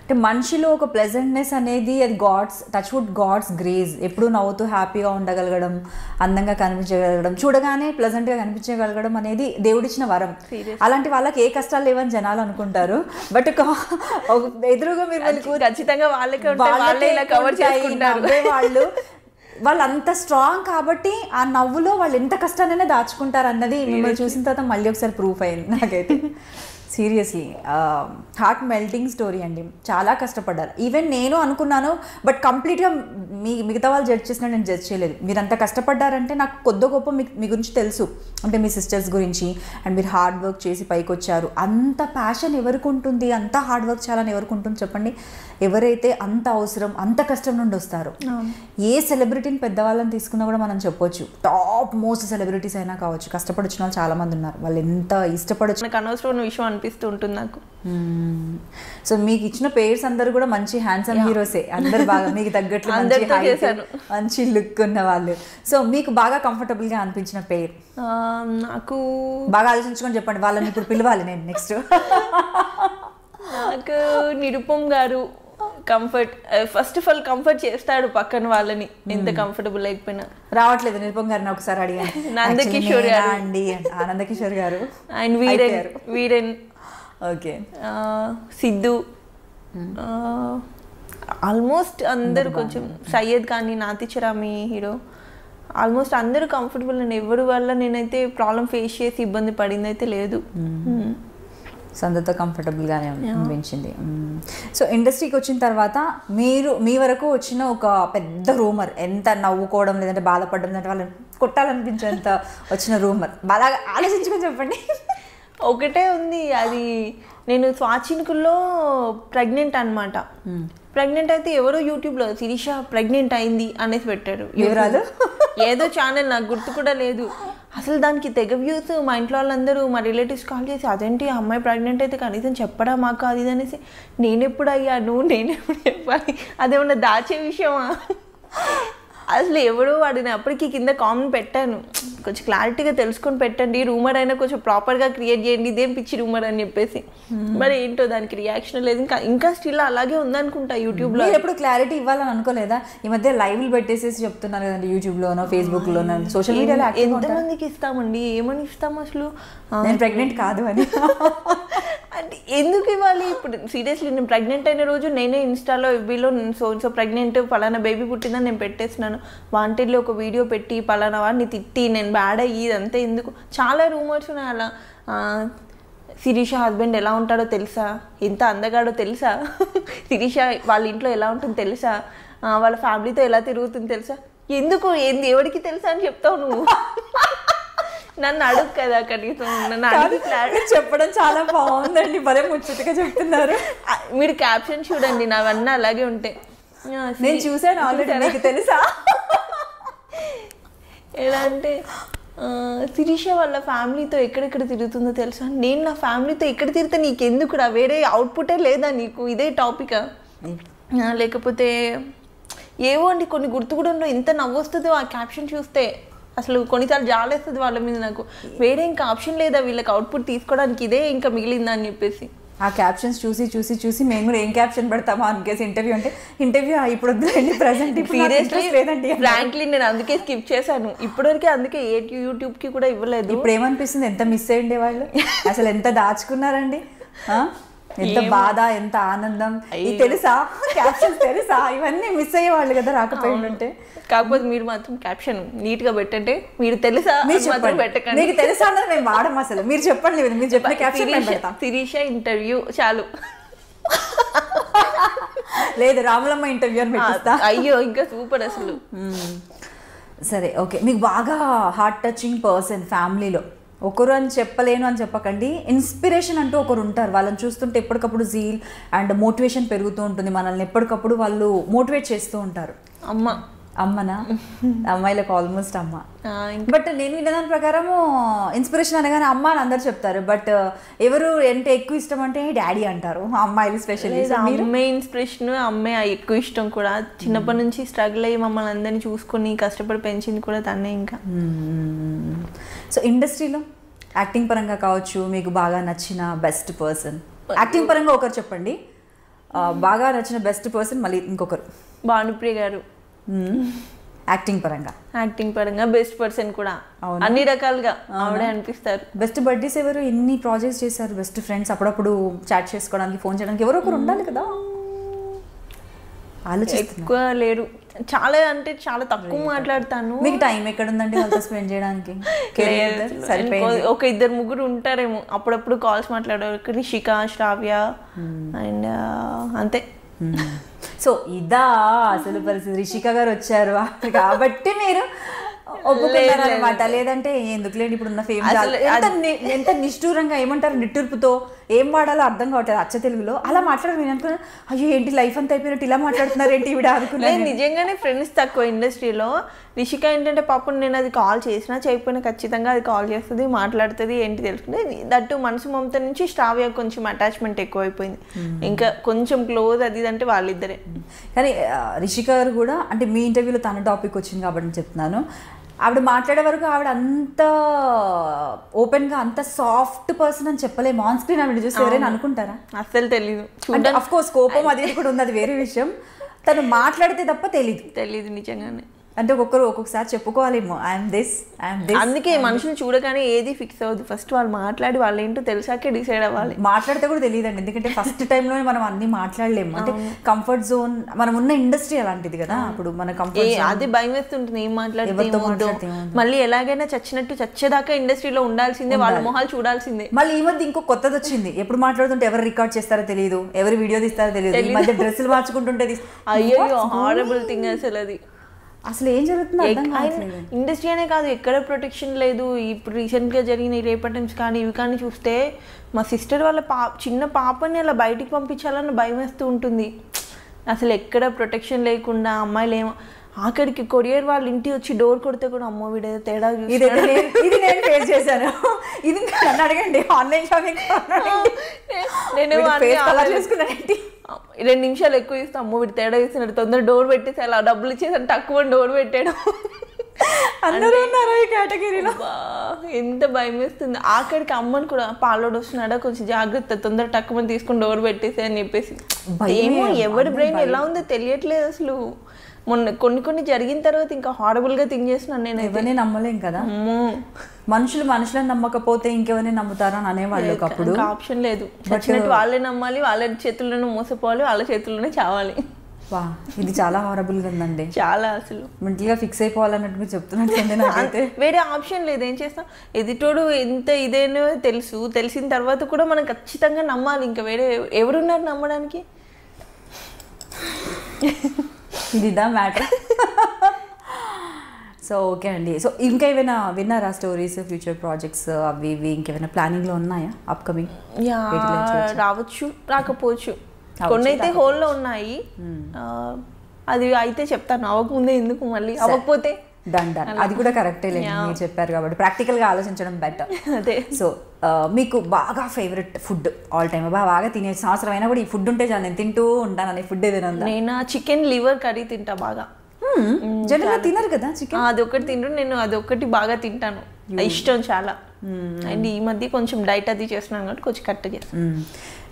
అంటే మనిషిలో ఒక ప్లెజెంట్నెస్ అనేది అది గాడ్స్ గ్రేస్. ఎప్పుడు నవ్వుతూ హ్యాపీగా ఉండగలగడం, అందంగా కనిపించగలగడం, చూడగానే ప్లెజెంట్గా కనిపించగలగడం అనేది దేవుడిచ్చిన వరం. అలాంటి వాళ్ళకి ఏ కష్టాలు లేవని జనాలు అనుకుంటారు, బట్ ఎదురుగా మీరు ఖచ్చితంగా వాళ్ళు అంత స్ట్రాంగ్ కాబట్టి ఆ నవ్వులో వాళ్ళు ఎంత కష్టానైనా దాచుకుంటారు అన్నది మిమ్మల్ని చూసిన తర్వాత మళ్ళీ ఒకసారి ప్రూఫ్ అయింది నాకైతే. సీరియస్లీ హార్ట్ మెల్టింగ్ స్టోరీ అండి, చాలా కష్టపడ్డారు. ఈవెన్ నేను అనుకున్నాను, బట్ కంప్లీట్గా మిగతా వాళ్ళు జడ్జ్ చేసినా నేను జడ్జ్ చేయలేదు. మీరు అంత కష్టపడ్డారంటే నాకు కొద్ది గొప్ప మీ గురించి తెలుసు, అంటే మీ సిస్టర్స్ గురించి, అండ్ మీరు హార్డ్ వర్క్ చేసి పైకి వచ్చారు. అంత ప్యాషన్ ఎవరికి ఉంటుంది, అంత హార్డ్ వర్క్ చేయాలని ఎవరికి ఉంటుంది చెప్పండి? ఎవరైతే అంత అవసరం, అంత కష్టం నుండి వస్తారో. ఏ సెలబ్రిటీని పెద్దవాళ్ళని తీసుకున్నా కూడా మనం చెప్పొచ్చు, టాప్ మోస్ట్ సెలబ్రిటీస్ అయినా కావచ్చు, కష్టపడి వచ్చిన వాళ్ళు చాలామంది ఉన్నారు. వాళ్ళు ఎంత ఇష్టపడచ్చు, నాకు అనవసరమైన విషయం అనిపిస్తూ ఉంటుంది నాకు. సో మీకు ఇచ్చిన పేర్స్ అందరూ కూడా మంచి హ్యాండ్సమ్ హీరోసే, అందరు బాగా మీకు తగ్గట్లు మంచి లుక్ ఉన్న వాళ్ళు. సో మీకు బాగా కంఫర్టబుల్గా అనిపించిన పేరు నాకు బాగా ఆలోచించుకొని చెప్పండి, వాళ్ళని ఇప్పుడు పిలవాలి నేను నెక్స్ట్. నాకు నిరుపమ్ గారు comfort, first of all comfort చేస్తాడు పక్కన వాళ్ళని, ఎంత కంఫర్టబుల్ లేకపోయినా. రావట్లేదు నిరుపమ్ గారిని ఒకసారి అడిగాను. నందకిషోర్ గారు అండి, ఆనందకిషోర్ గారు and Viren okay, Siddhu, almost అందరు కొంచెం, సయ్యద్ కానీ, నాతిచరామి హీరో, ఆల్మోస్ట్ అందరూ కంఫర్టబుల్ అండి. ఎవరి వల్ల నేనైతే ప్రాబ్లం ఫేస్ చేసి ఇబ్బంది పడింది అయితే లేదు. సందతో కంఫర్టబుల్గానే అనిపించింది. సో ఇండస్ట్రీకి వచ్చిన తర్వాత మీ వరకు వచ్చిన ఒక పెద్ద రూమర్, ఎంత నవ్వుకోవడం లేదంటే బాధపడడం లేదంటే వాళ్ళని కొట్టాలనిపించేంత వచ్చిన రూమర్ బాగా ఆలోచించుకొని చెప్పండి. ఒకటే ఉంది, అది నేను స్వాచిన్కుల్లో ప్రెగ్నెంట్ అనమాట. ప్రెగ్నెంట్ అయితే ఎవరో యూట్యూబ్లో శిరీష ప్రెగ్నెంట్ అయింది అనేసి పెట్టారు వివరాలు, ఏదో ఛానల్ నాకు గుర్తు కూడా లేదు. అసలు దానికి తెగ వ్యూస్, మా ఇంట్లో వాళ్ళందరూ మా రిలేటివ్స్ కాల్ చేసి అదేంటి అమ్మాయి ప్రెగ్నెంట్ అయితే కనీసం చెప్పడా మాకు అది ఇది అనేసి. నేనెప్పుడు అయ్యాను, నేనెప్పుడు చెప్పాలి, అదేమన్నా దాచే విషయమా? అసలు ఎవడో వాడిని అప్పటికి కింద కామెంట్ పెట్టాను, కొంచెం క్లారిటీగా తెలుసుకొని పెట్టండి, రూమర్ అయినా కొంచెం ప్రాపర్గా క్రియేట్ చేయండి, ఇదేం పిచ్చి రూమర్ అని చెప్పేసి. మరి ఏంటో దానికి రియాక్షన్ లేదు, ఇంకా స్టిల్ అలాగే ఉందనుకుంటా యూట్యూబ్లో. ఎప్పుడు క్లారిటీ ఇవ్వాలని అనుకోలేదా? ఈ మధ్య లైవ్లు పెట్టేసేసి చెప్తున్నారు కదండి యూట్యూబ్లోనో ఫేస్బుక్లోనో సోషల్ మీడియాలో. ఎంతమందికి ఇస్తామండి, ఏమని ఇస్తాము అసలు? నేను ప్రెగ్నెంట్ కాదు అని అంటే ఎందుకు ఇవ్వాలి? ఇప్పుడు సీరియస్లీ నేను ప్రెగ్నెంట్ అయిన రోజు నేనే ఇన్స్టాలో ఎఫ్బీలో సో ప్రెగ్నెంట్ పలానా బేబీ పుట్టిందని నేను పెట్టేస్తున్నాను. వాంటెడ్లో ఒక వీడియో పెట్టి పలానా వాడిని తిట్టి నేను బ్యాడ్ అయ్యి ఇదంతా ఎందుకు? చాలా రూమర్స్ ఉన్నాయి అలా. శిరీష హస్బెండ్ ఎలా ఉంటాడో తెలుసా, ఎంత అందగాడో తెలుసా, శిరీష వాళ్ళ ఇంట్లో ఎలా ఉంటుంది తెలుసా, వాళ్ళ ఫ్యామిలీతో ఎలా తిరుగుతుంది తెలుసా, ఎందుకు ఏంది ఎవరికి తెలుసా అని చెప్తావు నువ్వు. నన్ను అడుగు కదా కనీసం, నన్ను అడిగి చెప్పడం చాలా బాగుందండి, భలే ముచ్చటగా చెప్తున్నారు. మీరు క్యాప్షన్ చూడండి, నావన్నీ అలాగే ఉంటాయి. నేను చూసాను ఆల్రెడీ, మీకు తెలుసా. ఎలా అంటే శిరీష వాళ్ళ ఫ్యామిలీతో ఎక్కడెక్కడ తిరుగుతుందో తెలుసా, నేను నా ఫ్యామిలీతో ఎక్కడ తిరుగుతా నీకెందుకురా, వేరే అవుట్పుటే లేదా నీకు, ఇదే టాపికా, లేకపోతే ఏవో అండి కొన్ని గుర్తు కూడా ఉండవు. ఎంత నవ్వొస్తుందో ఆ క్యాప్షన్ చూస్తే, అసలు కొన్నిసార్లు జాలేస్తుంది వాళ్ళ మీద నాకు. వేరే ఇంకా ఆప్షన్ లేదా వీళ్ళకి అవుట్పుట్ తీసుకోవడానికి, ఇదే ఇంకా మిగిలిందా అని చెప్పేసి. ఆ క్యాప్షన్స్ చూసి చూసి చూసి మేము కూడా ఏం క్యాప్షన్ పెడతామా అనికేసి ఇంటర్వ్యూ అంటే ఇంటర్వ్యూ ఇప్పుడు వద్దులేండి ప్రెసెంట్ సీరియస్లీ లేదండి. ఫ్రాంక్లీ నేను అందుకే స్కిప్ చేశాను ఇప్పటివరకు, అందుకే ఏ యూట్యూబ్కి కూడా ఇవ్వలేదు. ఇప్పుడు ఏమనిపిస్తుంది, ఎంత మిస్ అయ్యండి వాళ్ళు, అసలు ఎంత దాచుకున్నారండి, ఎంత బాధ ఎంత ఆనందం, తెలుసా క్యాప్షన్స్ తెలుసా, ఇవన్నీ మిస్ అయ్యేవాళ్ళు కదా రాకపోయిందంటే. కాకపోతే మీరు మాత్రం క్యాప్షన్ నీట్ గా పెట్టంటే, మీరు తెలుసా పెట్టకండి, మీకు తెలుసా అన్నది మేము వాడము అసలు, మీరు చెప్పండి, మీరు చెప్పిన క్యాప్షన్ శిరీష ఇంటర్వ్యూ చాలు. లేదు రాములమ్మ ఇంటర్వ్యూ అని పెట్టిస్తా. అయ్యో ఇంకా సూపర్ అసలు. సరే ఓకే, మీకు బాగా హార్ట్ టచింగ్ పర్సన్ ఫ్యామిలీలో ఒకరు అని చెప్పలేను అని చెప్పకండి, ఇన్స్పిరేషన్ అంటూ ఒకరు ఉంటారు, వాళ్ళని చూస్తుంటే ఎప్పటికప్పుడు జీల్ అండ్ మోటివేషన్ పెరుగుతూ ఉంటుంది, మనల్ని ఎప్పటికప్పుడు వాళ్ళు మోటివేట్ చేస్తూ ఉంటారు. అమ్మనా, అమ్మాయిలకు ఆల్మోస్ట్ అమ్మ. బట్ నేను విన్నదాని ప్రకారము ఇన్స్పిరేషన్ అనగానే అమ్మ అని అందరు చెప్తారు, బట్ ఎవరు అంటే ఎక్కువ ఇష్టం అంటే డాడీ అంటారు అమ్మాయిలు స్పెషల్లీ. అమ్మే ఇన్స్పిరేషన్, అమ్మే ఎక్కువ ఇష్టం కూడా. చిన్నప్పటి నుంచి స్ట్రగుల్ అయ్యి మమ్మల్ని అందరినీ చూసుకొని కష్టపడి పెంచింది కూడా తనే. ఇంకా సో ఇండస్ట్రీలో యాక్టింగ్ పరంగా కావచ్చు, మీకు బాగా నచ్చిన బెస్ట్ పర్సన్, యాక్టింగ్ పరంగా ఒకరు చెప్పండి, బాగా నచ్చిన బెస్ట్ పర్సన్ మళ్ళీ ఇంకొకరు. భానుప్రియ గారు. యాక్టింగ్ పరంగా బెస్ట్ పర్సన్ కూడా, అన్ని రకాలుగా ఆవిడే అనిపిస్తారు. బెస్ట్ బడ్డీస్ ఎవరు, ఎన్ని ప్రాజెక్ట్స్ చేశారు, బెస్ట్ ఫ్రెండ్స్, అప్పుడప్పుడు చాట్ చేసుకోవడానికి ఫోన్ చేయడానికి ఎవరో ఒకరు ఉండాలి కదా. ఎక్కువ లేరు, చాలా అంటే చాలా తక్కువ మాట్లాడతాను. మీకు టైం ఎక్కడ ఉందండి వాళ్ళతో స్పెండ్ చేయడానికి? ఒక ఇద్దరు ముగ్గురు ఉంటారేమో, అప్పుడప్పుడు కాల్స్ మాట్లాడారు, రిషిక, శ్రావ్య అండ్ అంతే. సో ఇదా అసలు పరిస్థితి, రిషిక గారు వచ్చారు కాబట్టి మీరు ఒప్పుకున్నారు అనమాట, లేదంటే ఎందుకులేండి ఇప్పుడున్న ఫేమస్ ఎంత నిష్ఠూరంగా ఏమంటారు నిట్టూర్పుతో ఏం వాడాలో అర్థం కావట్లేదు అచ్చ తెలుగులో అలా మాట్లాడారు. నేను అనుకున్నాను అయ్యో ఏంటి లైఫ్ అంతా అయిపోయినట్టు ఇలా మాట్లాడుతున్నారు ఏంటి ఈవిడ అనుకున్నాను. నిజంగానే ఫ్రెండ్స్ తక్కువ ఇండస్ట్రీలో. రిషిక ఏంటంటే పాపం నేను అది కాల్ చేసినా చేయకపోయినా ఖచ్చితంగా అది కాల్ చేస్తుంది, మాట్లాడుతుంది, ఏంటి తెలుసుకుంటే. దట్టు మనసు మమత నుంచి శ్రావ్య కొంచెం అటాచ్మెంట్ ఎక్కువైపోయింది, ఇంకా కొంచెం క్లోజ్ అది అంటే వాళ్ళిద్దరే. కానీ రిషిక గారు కూడా అంటే మీ ఇంటర్వ్యూలో తన టాపిక్ వచ్చింది కాబట్టి నేను చెప్తున్నాను, ఆవిడ మాట్లాడే వరకు ఆవిడ అంత ఓపెన్గా అంత సాఫ్ట్ పర్సన్ అని చెప్పలేము. ఆన్ స్క్రీన్ ఆవిడ చూసి ఎవరైనా అనుకుంటారా? అస్సలు తెలీదు. అంటే అఫ్ కోర్స్ కోపం అది కూడా ఉంది, అది వేరే విషయం. తను మాట్లాడితే తప్ప తెలీదు నిజంగానే. అంటే ఒక్కొక్కసారి చెప్పుకోవాలేమో ఐఎమ్ దిస్. అందుకే మనుషులు చూడగానే ఏది ఫిక్స్ అవ్వదు, ఫస్ట్ వాళ్ళు మాట్లాడి వాళ్ళు ఏంటో తెలిసాకే డిసైడ్ అవ్వాలి. మాట్లాడితే కూడా తెలియదండి, ఎందుకంటే ఫస్ట్ టైంలోనే మనం అన్ని మాట్లాడలేము. అంటే కంఫర్ట్ జోన్, మనం ఉన్న ఇండస్ట్రీ అలాంటిది కదా, అప్పుడు మన కంఫర్ట్ అది భయం వేస్తుంటుంది, ఏం మాట్లాడితే మళ్ళీ ఎలాగైనా చచ్చేదాకా ఇండస్ట్రీలో ఉండాల్సిందే, వాళ్ళ మొహాలు చూడాల్సిందే. మళ్ళీ ఈ మధ్య ఇంకో కొత్తది వచ్చింది, ఎప్పుడు మాట్లాడుతుంటే ఎవరు రికార్డ్ చేస్తారో తెలియదు, ఎవరు వీడియో తీస్తారో తెలియదు, ఈ మధ్య డ్రెస్సులు మార్చుకుంటుంటే అయ్యో హారబుల్ థింగ్ అసలు ఏం జరుగుతుంది ఇండస్ట్రీ అనే కాదు, ఎక్కడ ప్రొటెక్షన్ లేదు. ఇప్పుడు రీసెంట్గా జరిగిన రేప్ అటెంప్ట్స్ కానీ ఇవి కానీ చూస్తే మా సిస్టర్ వాళ్ళ చిన్న పాపని అలా బయటికి పంపించాలని భయం వేస్తూ ఉంటుంది. అసలు ఎక్కడ ప్రొటెక్షన్ లేకుండా అమ్మాయిలు ఏమో ఆఖరికి కొరియర్ వాళ్ళ ఇంటి వచ్చి డోర్ కొడితే కూడా అమ్మో వీడేదో తేడా. ఇది నేను ఫేస్ చేశాను, ఇది నన్ను అడగండి. ఆన్లైన్ షాపింగ్ నేను 2 నిమిషాలు ఎక్కువ ఇస్తాను, అమ్మో వీడు తేడా ఇస్తున్నాడు, తొందర డోర్ పెట్టేసి అలా డబ్బులు ఇచ్చేసాను, తక్కువ డోర్ పెట్టాడు. అందరూ ఉన్నారు ఈ కేటగిరీలో. ఎంత భయం వేస్తుంది. ఆఖరికి అమ్మని కూడా పాలోడు వస్తున్నాడా కొంచెం జాగ్రత్త, తొందర తక్కువ తీసుకుని డోర్ పెట్టేసి అని చెప్పేసి. ఏమో ఎవరి బ్రెయిన్ ఎలా ఉందో తెలియట్లేదు అసలు. మొన్న కొన్ని జరిగిన తర్వాత ఇంకా హారబుల్ గా థింక్ చేస్తున్నాను. నేను ఎవరిని నమ్మలేం కదా, మనుషులను నమ్మకపోతే ఇంకెవరిని నమ్ముతారా అని అనేవాళ్ళు. అప్పుడు ఆప్షన్ లేదు, వచ్చినట్టు వాళ్ళే నమ్మాలి, వాళ్ళ చేతుల్లోనే మోసపోవాలి, వాళ్ళ చేతుల్లోనే చావాలి. వా ఇది చాలా హారబుల్ గా ఉందండి, చాలా అసలు మెంటల్ గా ఫిక్స్ అయిపోవాలన్నట్టు చెప్తున్నట్టుంది నాకైతే. వేరే ఆప్షన్ లేదు, ఏం చేస్తాం. ఎదుటోడు ఎంత ఇదేనో తెలిసిన తర్వాత కూడా మనం ఖచ్చితంగా నమ్మాలి, ఇంకా వేరే ఎవరున్నారు నమ్మడానికి. ఇదిదా మ్యాటర్. సో ఓకే అండి. సో ఇంకా ఏమైనా విన్నారా స్టోరీస్, ఫ్యూచర్ ప్రాజెక్ట్స్ అవి ఇవి ఇంకేమైనా ప్లానింగ్లో ఉన్నాయా అప్కమింగ్? రావచ్చు రాకపోవచ్చు, కొన్ని అయితే హోల్లో ఉన్నాయి. అది అయితే చెప్తాను, అవ్వకముందే ఎందుకు మళ్ళీ, అవ్వకపోతే డన్. అది కూడా కరెక్టే లేదు, మీరు చెప్పారు కాబట్టి ప్రాక్టికల్గా ఆలోచించడం బెటర్. అదే. సో మీకు బాగా ఫేవరెట్ ఫుడ్ ఆల్ టైమ్, బాగా తినే సంవత్సరం అయినా కూడా ఈ ఫుడ్ ఉంటే చాలు నేను తింటూ ఉంటాను అనే ఫుడ్ ఏదైనా ఉందా? నేను చికెన్ లివర్ కర్రీ తింటా బాగా. జనరల్గా తినరు కదా చికెన్. అదొకటి తింటాను, నేను అదొకటి బాగా తింటాను, ఇష్టం చాలా. అండ్ ఈ మధ్య కొంచెం డైట్ అది చేస్తున్నాను కాబట్టి కొంచెం కట్ చేస్తాను.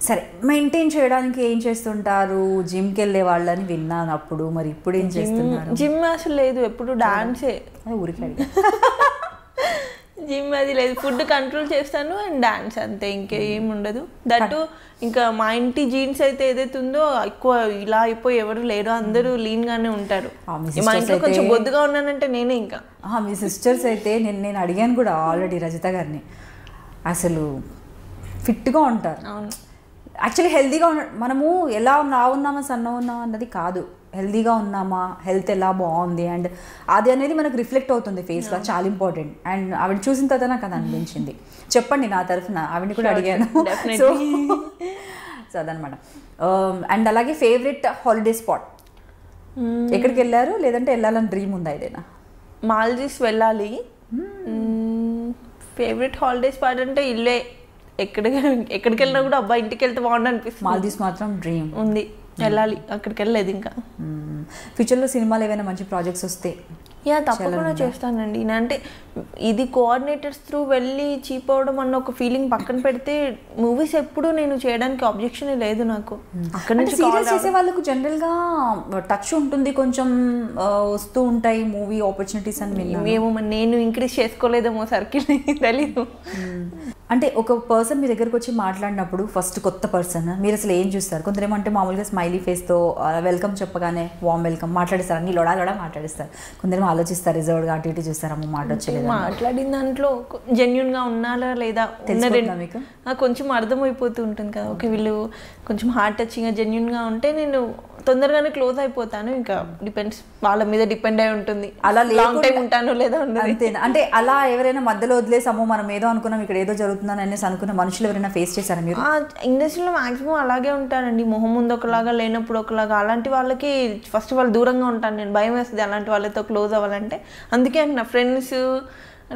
సరే, మెయింటైన్ చేయడానికి ఏం చేస్తుంటారు? జిమ్కి వెళ్ళే వాళ్ళని విన్నాను అప్పుడు, మరి ఇప్పుడు ఏం చేస్తున్నారు? జిమ్ అసలు లేదు, ఎప్పుడు డాన్సే. ఊరికి జిమ్ అది లేదు, ఫుడ్ కంట్రోల్ చేస్తాను అండ్ డాన్స్, అంతే, ఇంకేం ఉండదు. దట్టు ఇంకా మా ఇంటి జీన్స్ అయితే ఏదైతే ఉందో ఎక్కువ ఇలా అయిపోయి ఎవరు లేరు, అందరూ లీన్ గానే ఉంటారు. మా ఇంట్లో కొంచెం బొద్దుగా ఉన్నానంటే నేనే ఇంకా. మీ సిస్టర్స్ అయితే నేను అడిగాను కూడా ఆల్రెడీ రజిత గారిని, అసలు ఫిట్గా ఉంటారు. అవును, యాక్చువల్లీ హెల్తీగా మనము ఎలా ఉన్నామా సన్న ఉన్నామా అన్నది కాదు, హెల్తీగా ఉన్నామా, హెల్త్ ఎలా బాగుంది అండ్ అది అనేది మనకు రిఫ్లెక్ట్ అవుతుంది ఫేస్లో, చాలా ఇంపార్టెంట్. అండ్ ఆవిడ చూసిన తర్వాత నాకు అది అనిపించింది. చెప్పండి నా తరఫున, ఆవిడని కూడా అడిగాను. సో అదనమాట. అండ్ అలాగే ఫేవరెట్ హాలిడే స్పాట్ ఎక్కడికి వెళ్ళారు, లేదంటే వెళ్ళాలని డ్రీమ్ ఉందా ఏదైనా? మాల్దీవ్స్ వెళ్ళాలి. ఫేవరెట్ హాలిడే స్పాట్ అంటే ఇల్లే, ఎక్కడికి వెళ్ళినా కూడా అబ్బా ఇంటికి వెళ్తే బాగుండు అనిపిస్తుంది. మాల్దీవ్స్ మాత్రం డ్రీమ్ ఉంది, వెళ్ళాలి, అక్కడికి వెళ్ళలేదు ఇంకా. ఫ్యూచర్లో సినిమాలు ఏమైనా మంచి ప్రాజెక్ట్స్ వస్తే? తప్పకుండా చేస్తానండి. అంటే ఇది కోఆర్డినేటర్స్ త్రూ వెళ్ళి చీప్ అవడం అన్న ఒక ఫీలింగ్ పక్కన పెడితే, మూవీస్ ఎప్పుడు నేను చేయడానికి అబ్జెక్షన్ లేదు నాకు. అక్కడ నుంచి సీరియల్స్ చేసే వాళ్ళకు జనరల్గా టచ్ ఉంటుంది, కొంచెం వస్తూ ఉంటాయి మూవీ ఆపర్చునిటీస్ అని మేము నేను ఇంక్రీజ్ చేసుకోలేదేమో సర్కిల్, తెలీదు. అంటే ఒక పర్సన్ మీ దగ్గరకు వచ్చి మాట్లాడినప్పుడు ఫస్ట్ కొత్త పర్సన్ మీరు అసలు ఏం చూస్తారు? కొందరేమంటే మామూలుగా స్మైలీ ఫేస్తో వెల్కమ్ చెప్పగానే వామ్ వెల్కమ్ మాట్లాడిస్తారు, అన్ని లొడా మాట్లాడిస్తారు. కొందరేమో ఆలోచిస్తారు, రిజర్వ్డ్గా అటు ఇటు చూస్తారు, అమ్మ మాట వచ్చేది. మాట్లాడిన దాంట్లో జెన్యున్గా ఉన్నారా లేదా మీకు కొంచెం అర్థమైపోతూ ఉంటుంది కదా. ఓకే, వీళ్ళు కొంచెం హార్ట్ టచింగ్గా జెన్యున్గా ఉంటే నేను తొందరగానే క్లోజ్ అయిపోతాను. ఇంకా డిపెండ్స్, వాళ్ళ మీద డిపెండ్ అయి ఉంటుంది, అలా లాంగ్ టైం ఉంటాను లేదా అంతేనా? అంటే అలా ఎవరైనా మధ్యలో వదిలేసామో మనం ఏదో అనుకున్నాం ఇక్కడ ఏదో జరుగుతుందని అనేసి అనుకున్న మనుషులు ఎవరైనా ఫేస్ చేశారా మీరు? ఇండస్ట్రీలో మాక్సిమం అలాగే ఉంటారండి, మొహం ముందు ఒకలాగా లేనప్పుడు ఒకలాగా. అలాంటి వాళ్ళకి ఫస్ట్ ఆఫ్ ఆల్ దూరంగా ఉంటాను నేను, భయం వేస్తుంది అలాంటి వాళ్ళతో క్లోజ్ అవ్వాలంటే. అందుకే నా ఫ్రెండ్స్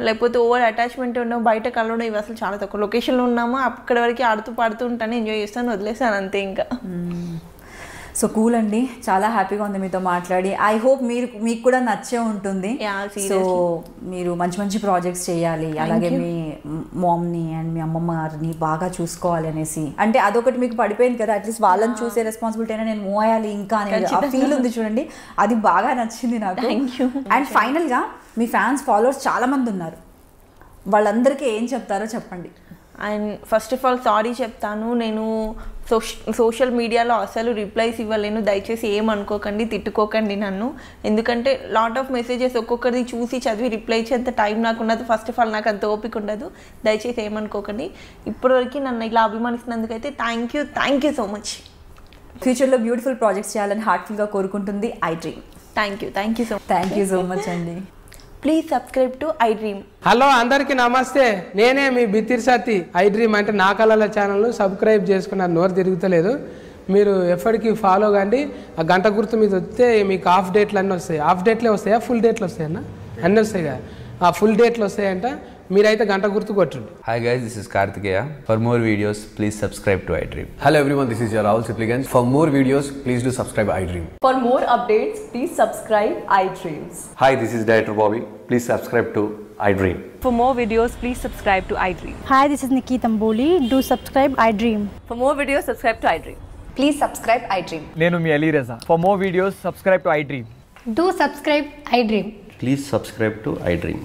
లేకపోతే ఓవర్ అటాచ్మెంట్ ఉండవు, బయట కలవడం ఇవి అసలు చాలా తక్కువ. లొకేషన్లో ఉన్నామా అక్కడ వరకు ఆడుతూ పాడుతూ ఉంటాను, ఎంజాయ్ చేస్తాను, వదిలేసాను అంతే ఇంకా. సో కూల్ అండి, చాలా హ్యాపీగా ఉంది మీతో మాట్లాడి. ఐ హోప్ మీకు కూడా నచ్చే ఉంటుంది. సో మీరు మంచి మంచి ప్రాజెక్ట్స్ చేయాలి, అలాగే మీ మామ్ని అండ్ మీ అమ్మమ్మ గారిని బాగా చూసుకోవాలి అనేసి. అంటే అదొకటి మీకు పడిపోయింది కదా, అట్లీస్ట్ వాళ్ళని చూసే రెస్పాన్సిబిలిటీ అయినా నేను మూవ్ అయ్యాలి ఇంకా అనేది ఆ ఫీల్ ఉంది చూడండి, అది బాగా నచ్చింది నాకు. అండ్ ఫైనల్గా మీ ఫ్యాన్స్ ఫాలోవర్స్ చాలా మంది ఉన్నారు, వాళ్ళందరికీ ఏం చెప్తారో చెప్పండి. And first of all sorry చెప్తాను, నేను సోషల్ మీడియాలో అసలు రిప్లైస్ ఇవ్వలేను, దయచేసి ఏమనుకోకండి, తిట్టుకోకండి నన్ను. ఎందుకంటే లాట్ ఆఫ్ మెసేజెస్ ఒక్కొక్కరిది చూసి చదివి రిప్లై ఇచ్చేంత టైం నాకు ఉండదు, ఫస్ట్ ఆఫ్ ఆల్ నాకు అంత ఓపిక ఉండదు, దయచేసి ఏమనుకోకండి. ఇప్పటివరకు నన్ను ఇలా అభిమానిస్తున్నందుకైతే థ్యాంక్ యూ సో మచ్. ఫ్యూచర్లో బ్యూటిఫుల్ ప్రాజెక్ట్స్ చేయాలని హార్ట్ఫుల్గా కోరుకుంటుంది I dream. Thank you so much అండి. Please subscribe to I dream. Hello అందరికీ నమస్తే, నేనే మీ బిత్తిరి సత్తి. ఐ డ్రీమ్ అంటే నా కళల ఛానల్ను సబ్స్క్రైబ్ చేసుకున్నారు, నోరు తిరుగుతలేదు. మీరు ఎప్పటికీ ఫాలో కండి. ఆ గంట గుర్తు మీద వస్తే మీకు హాఫ్ డేట్లు అన్నీ వస్తాయి. హాఫ్ డేట్లే వస్తాయా, ఫుల్ డేట్లు వస్తాయన్నా? అన్నీ వస్తాయి కదా, ఆ ఫుల్ డేట్లు వస్తాయంట. మీరైతే గంట గుర్తు కొట్టండి. Hi guys, this is Kartikeya. For more videos, please subscribe to iDream. Hello everyone, this is your Rahul Sipligans. For more videos, please do subscribe iDream. For more updates, please subscribe iDreams. Hi, this is Director Bobby. Please subscribe to iDream. For more videos, please subscribe to iDream. Hi, this is Nikki Tamboli. Do subscribe iDream. For more videos, subscribe to iDream. Please subscribe iDream. Nenu mi Ali Reza. For more videos, subscribe to iDream. Do subscribe iDream. Please subscribe to iDream.